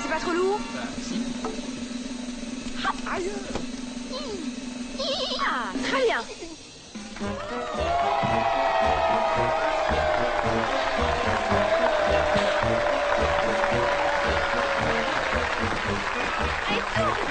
C'est pas trop lourd? Si. Aïe! Ah, très bien! Allez, tourne!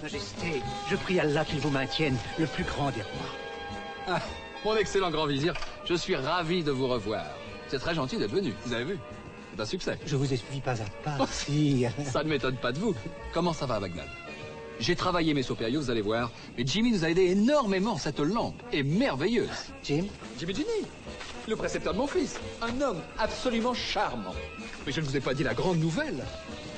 Majesté, je prie Allah qu'il vous maintienne le plus grand des rois. Ah, mon excellent grand vizir, je suis ravi de vous revoir. C'est très gentil d'être venu, vous avez vu. C'est un succès. Je vous ai suivi pas à pas, sire. Ça ne m'étonne pas de vous. Comment ça va à Bagdad? J'ai travaillé mes supérieurs, vous allez voir. Mais Jimmy nous a aidé énormément. Cette lampe est merveilleuse. Jimmy Ginny, le précepteur de mon fils. Un homme absolument charmant. Mais je ne vous ai pas dit la grande nouvelle.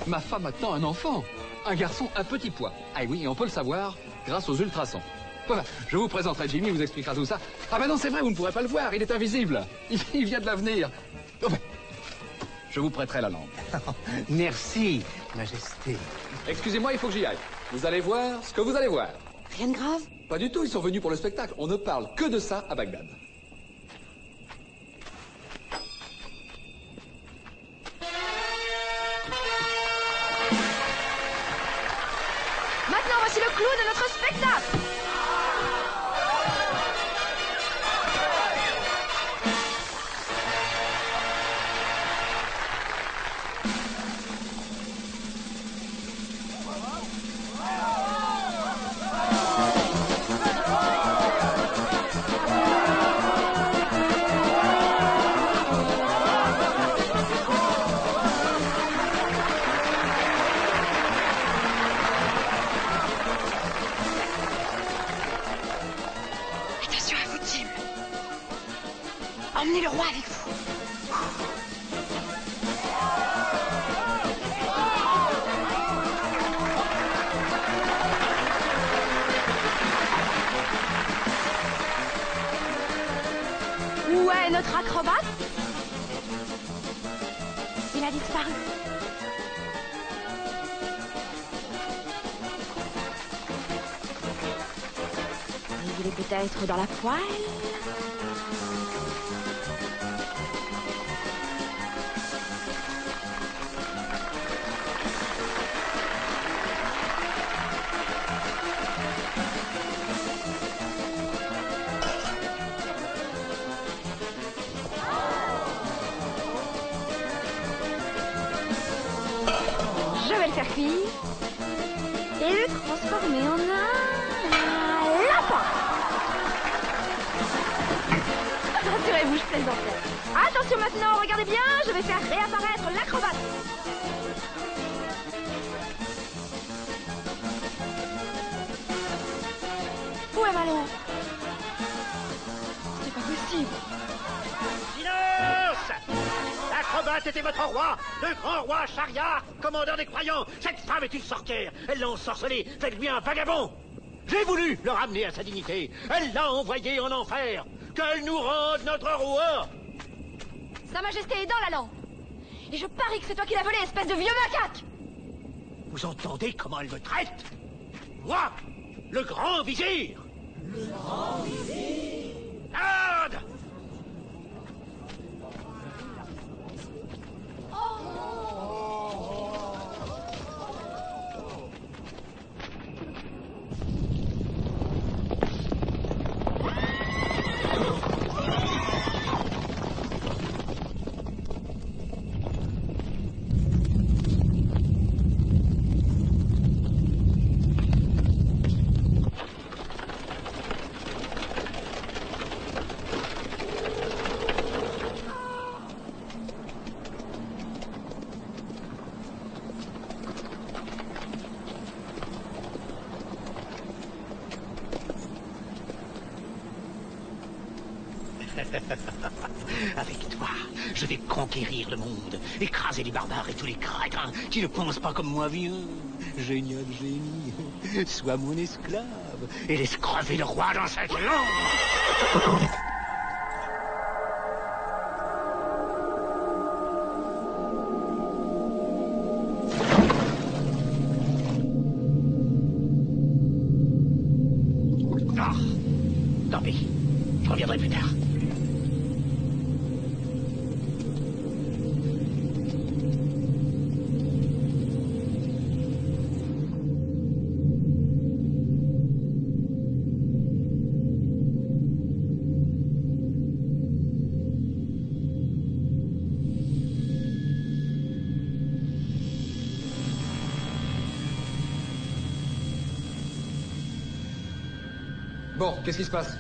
Ma femme attend un enfant. Un garçon à petit pois. Ah oui, et on peut le savoir grâce aux ultrasons. Voilà, je vous présenterai Jimmy, il vous expliquera tout ça. Ah ben non, c'est vrai, vous ne pourrez pas le voir, il est invisible. Il vient de l'avenir. Oh ben, je vous prêterai la lampe. Merci, Majesté. Excusez-moi, il faut que j'y aille. Vous allez voir ce que vous allez voir. Rien de grave? Pas du tout, ils sont venus pour le spectacle. On ne parle que de ça à Bagdad. Maintenant, voici le clou de notre spectacle. Emmenez le roi avec vous. Où est notre acrobate? Il a disparu. Il est peut-être dans la poêle. Je vais le faire cuire et le transformer en un lapin. Rassurez-vous, je plaisantais. Attention maintenant, regardez bien, je vais faire réapparaître l'acrobate. Où est Malon? C'est pas possible. Silence! L'acrobate était votre roi, le grand roi Shahryar, commandeur des croyants. Cette femme est une sorcière, elle l'a ensorcelé, faites-lui un vagabond. J'ai voulu le ramener à sa dignité, elle l'a envoyé en enfer. Qu'elle nous rende notre roi. Sa Majesté est dans la lampe. Et je parie que c'est toi qui l'as volé, espèce de vieux macaque. Vous entendez comment elle me traite? Moi, le grand vizir. Le grand vizir. Garde! Avec toi, je vais conquérir le monde, écraser les barbares et tous les crétins qui ne pensent pas comme moi. Viens, génial génie, sois mon esclave et laisse crever le roi dans cette lampe. Tant pis, je reviendrai plus tard. Bon, qu'est-ce qui se passe?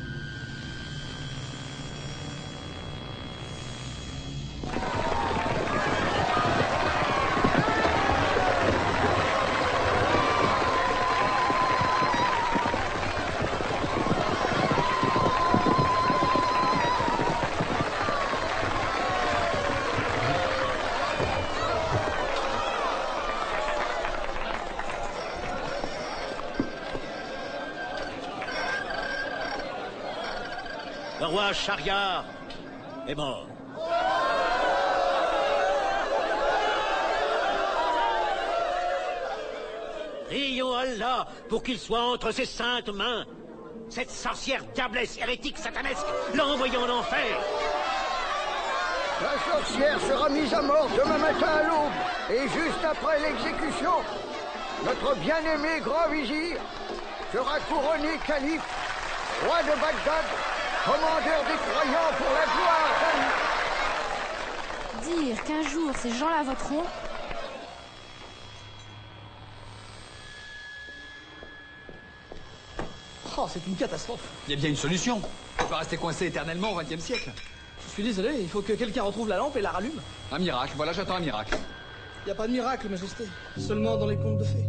Le roi Shahryar est mort. Prions Allah pour qu'il soit entre ses saintes mains. Cette sorcière diablesse hérétique satanesque l'a envoyé en enfer. La sorcière sera mise à mort demain matin à l'aube. Et juste après l'exécution, notre bien-aimé grand vizir sera couronné calife, roi de Bagdad, commandeur des croyants pour la gloire d'Allah. Dire qu'un jour ces gens-là voteront. Oh, c'est une catastrophe. Il y a bien une solution. On peut pas rester coincé éternellement au XXe siècle. Je suis désolé, il faut que quelqu'un retrouve la lampe et la rallume. Un miracle, voilà, j'attends un miracle. Il n'y a pas de miracle, Majesté. Seulement dans les contes de fées.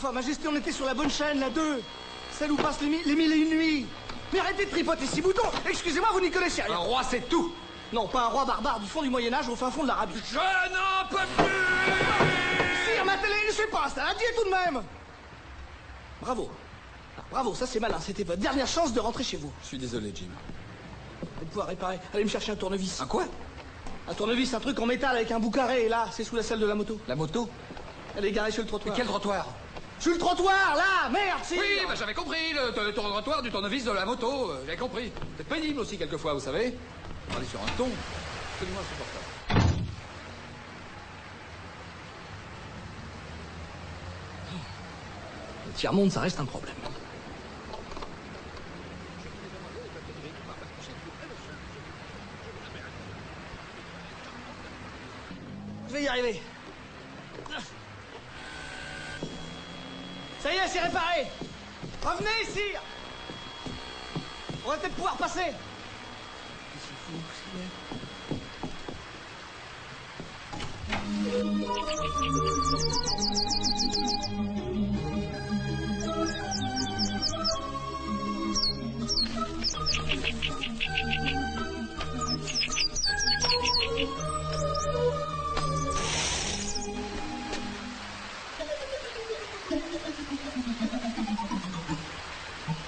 Enfin, Majesté, on était sur la bonne chaîne, la 2. Celle où passent les mille et une nuits. Mais arrêtez de tripoter ces boutons. Excusez-moi, vous n'y connaissez rien. Un roi, c'est tout. Non, pas un roi barbare du fond du Moyen-Âge au fin fond de l'Arabie. Je n'en peux plus. Sire, ma télé ne suit pas, c'est un dieu tout de même. Bravo. Ah, bravo, ça c'est malin. C'était votre dernière chance de rentrer chez vous. Je suis désolé, Jim. Vous allez pouvoir réparer. Allez me chercher un tournevis. Un quoi? Un tournevis, un truc en métal avec un bout carré. Et là, c'est sous la selle de la moto. La moto? Elle est garée sur le trottoir. Mais quel trottoir? Sur le trottoir, là. Merde, sire. Oui, bah, j'avais compris. Le trottoir du tournevis de la moto. J'avais compris. C'est pénible aussi quelquefois, vous savez. On est sur un ton absolument insupportable. Le tiers-monde, ça reste un problème. Je vais y arriver. Ça y est, c'est réparé. Revenez, sire. On va peut-être pouvoir passer.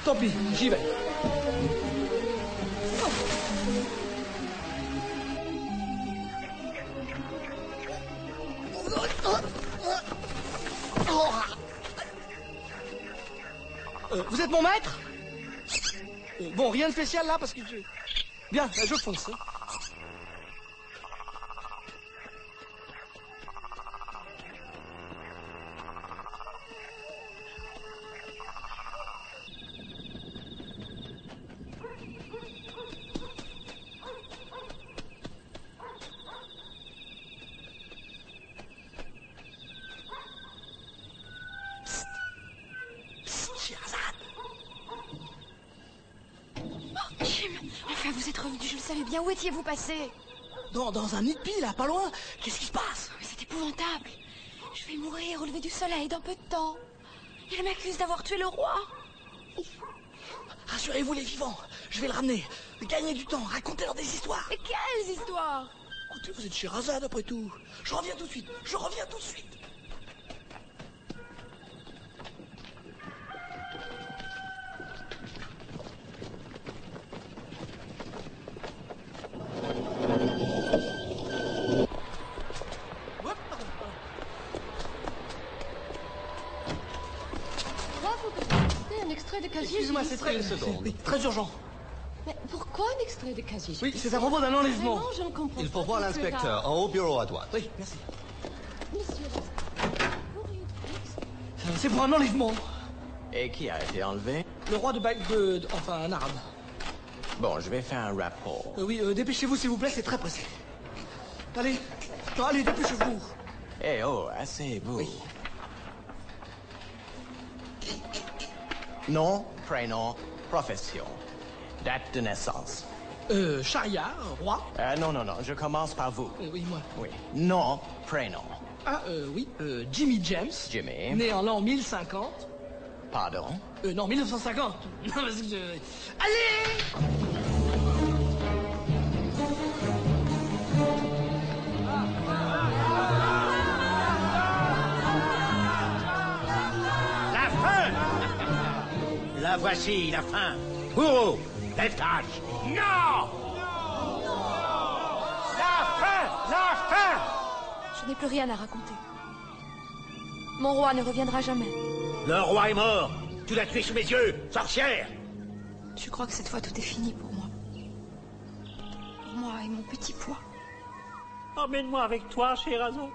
Tant pis, j'y vais. Vous êtes mon maître? Bon, rien de spécial là parce que je... Bien, je fonce. Où étiez-vous passé? Dans un nid de pie, là, pas loin. Qu'est-ce qui se passe? Mais c'est épouvantable. Je vais mourir au lever du soleil dans peu de temps. Il m'accuse d'avoir tué le roi. Rassurez-vous les vivants, je vais le ramener. Gagnez du temps, racontez-leur des histoires. Mais quelles histoires? Écoutez, vous êtes Scheherazade après tout. Je reviens tout de suite, je reviens tout de suite. Excusez-moi, c'est très urgent. Mais pourquoi un extrait de casier? Oui, c'est à propos d'un enlèvement. Vraiment, je ne comprends Il faut pas voir tout cela. l'inspecteur, en haut bureau à droite. Oui, merci. Monsieur, C'est pour un enlèvement. Et qui a été enlevé? Le roi enfin, un arabe. Bon, je vais faire un rapport. Oui, dépêchez-vous s'il vous plaît, c'est très pressé. Allez, allez, dépêchez-vous. Eh oh, asseyez-vous. Oui. Nom, prénom, profession, date de naissance. Shahriar, roi. Non, je commence par vous. Oui, moi. Oui. Nom, prénom. Ah, oui, Jimmy James. Jimmy. Né en l'an 1050. Pardon? Non, 1950. Non, parce que Allez! La voici, la fin. Bourreau, lève-tâche. Non! La fin! Je n'ai plus rien à raconter. Mon roi ne reviendra jamais. Le roi est mort. Tu l'as tué sous mes yeux, sorcière. Je crois que cette fois, tout est fini pour moi. Pour moi et mon petit pois. Emmène-moi avec toi, Scheherazade.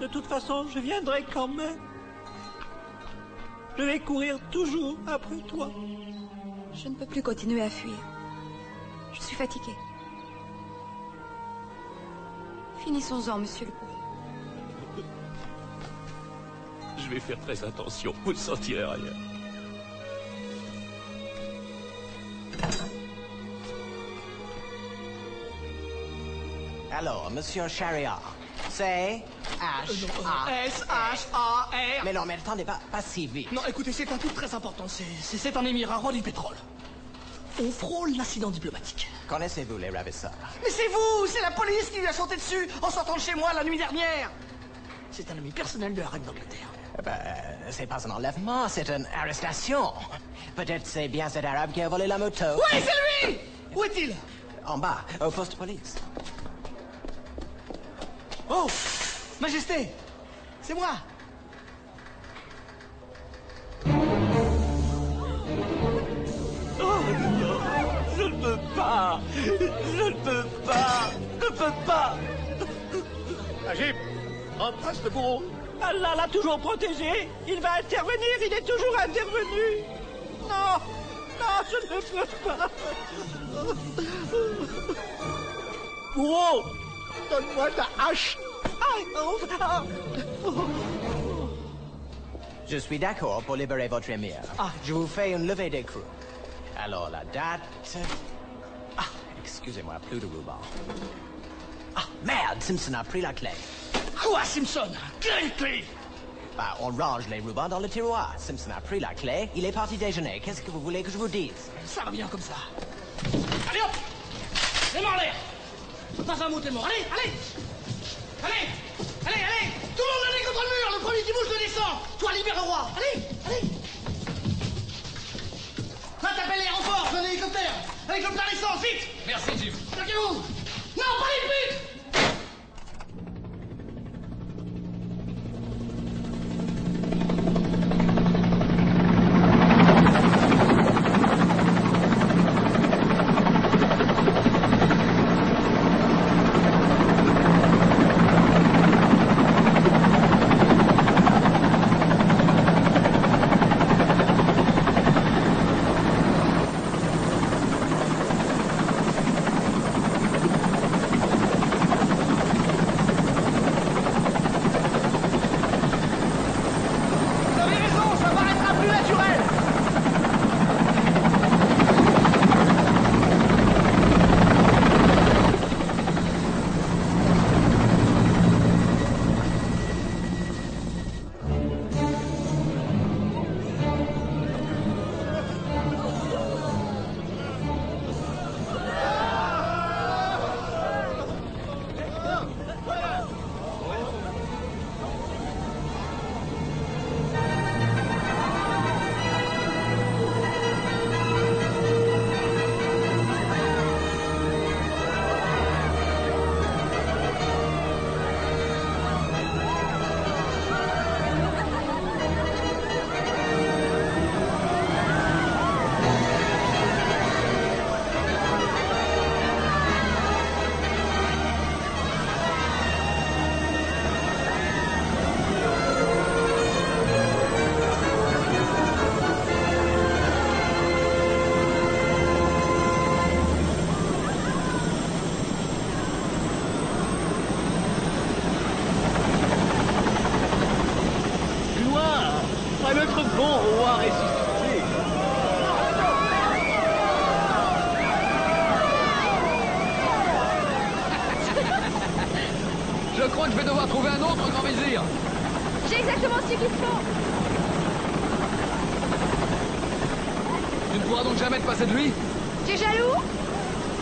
De toute façon, je viendrai quand même. Je vais courir toujours après toi. Je ne peux plus continuer à fuir. Je suis fatiguée. Finissons-en, monsieur le bourreau. Je vais faire très attention, vous ne sentirez rien. Alors, monsieur Shahriar, C-H-A-R. Mais non, mais attendez, pas si vite. Non, écoutez, c'est un truc très important. C'est un émirat roi du pétrole. On frôle l'incident diplomatique. Connaissez-vous les ravisseurs? Mais c'est vous! C'est la police qui lui a sauté dessus en sortant de chez moi la nuit dernière! C'est un ami personnel de la reine d'Angleterre. C'est pas un enlèvement, c'est une arrestation. Peut-être c'est bien cet arabe qui a volé la moto. Oui, c'est lui! Où est-il? En bas, au poste de police. Oh! Majesté! C'est moi! Oh non! Je ne peux pas! Je ne peux pas! Je ne peux pas! Agib, remplace le bourreau. Allah l'a toujours protégé. Il va intervenir. Il est toujours intervenu. Non, non, je ne peux pas. Bourreau, donne-moi ta hache. Je suis d'accord pour libérer votre émir. Je vous fais une levée d'écrou. Alors, la date... excusez-moi, plus de ruban. Merde, Simpson a pris la clé. Quoi, Simpson? Quelle clé? On range les rubans dans le tiroir. Simpson a pris la clé, il est parti déjeuner. Qu'est-ce que vous voulez que je vous dise? Ça revient comme ça. Allez hop! Les mains en l'air! Dans un mot, les morts. Allez, allez! Allez! Allez, allez! Tout le monde allez contre le mur! Le premier qui bouge le descend! Toi, libère le roi! Allez! Allez! Va t'appeler les renforts! Un hélicoptère! Avec le plein d'essence, vite! Merci, Jim. Bloquez-vous! Non, pas les putes! Je crois que je vais devoir trouver un autre grand vizir. J'ai exactement ce qu'il faut. Tu ne pourras donc jamais te passer de lui? Tu es jaloux?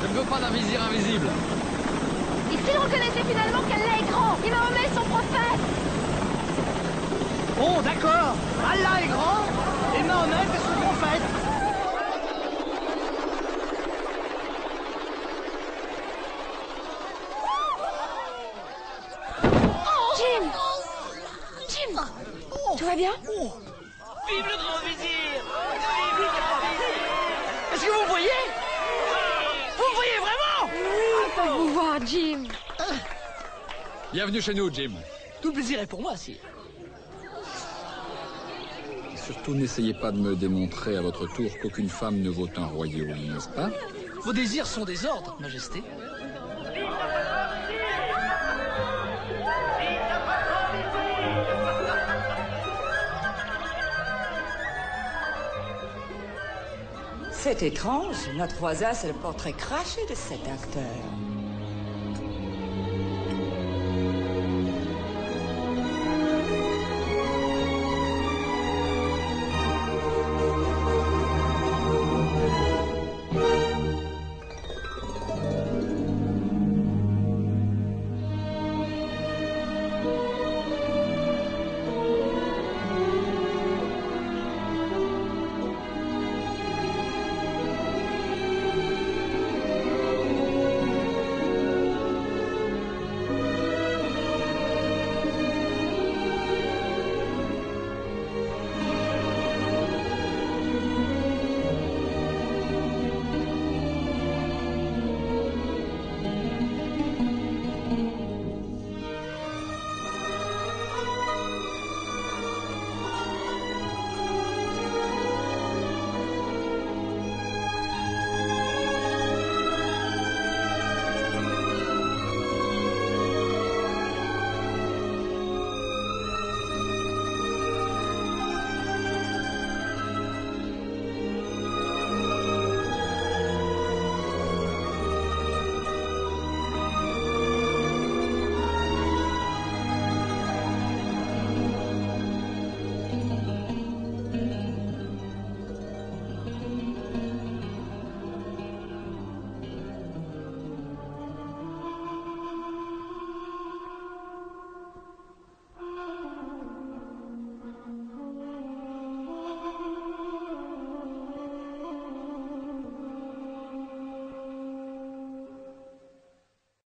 Je ne veux pas d'un vizir invisible. Et s'il reconnaissait finalement qu'Allah est grand et Mahomet son prophète? Bon, d'accord. Allah est grand et Mahomet est son prophète. Jim! Jim! Tout va bien? Vive le grand vizir! Vive le grand vizir! Est-ce que vous me voyez? Vous me voyez vraiment? Oui, pour vous voir, Jim. Bienvenue chez nous, Jim. Tout le plaisir est pour moi, sire. Surtout, n'essayez pas de me démontrer à votre tour qu'aucune femme ne vaut un royaume, n'est-ce pas? Vos désirs sont des ordres, Majesté. C'est étrange. Notre voisin, c'est le portrait craché de cet acteur.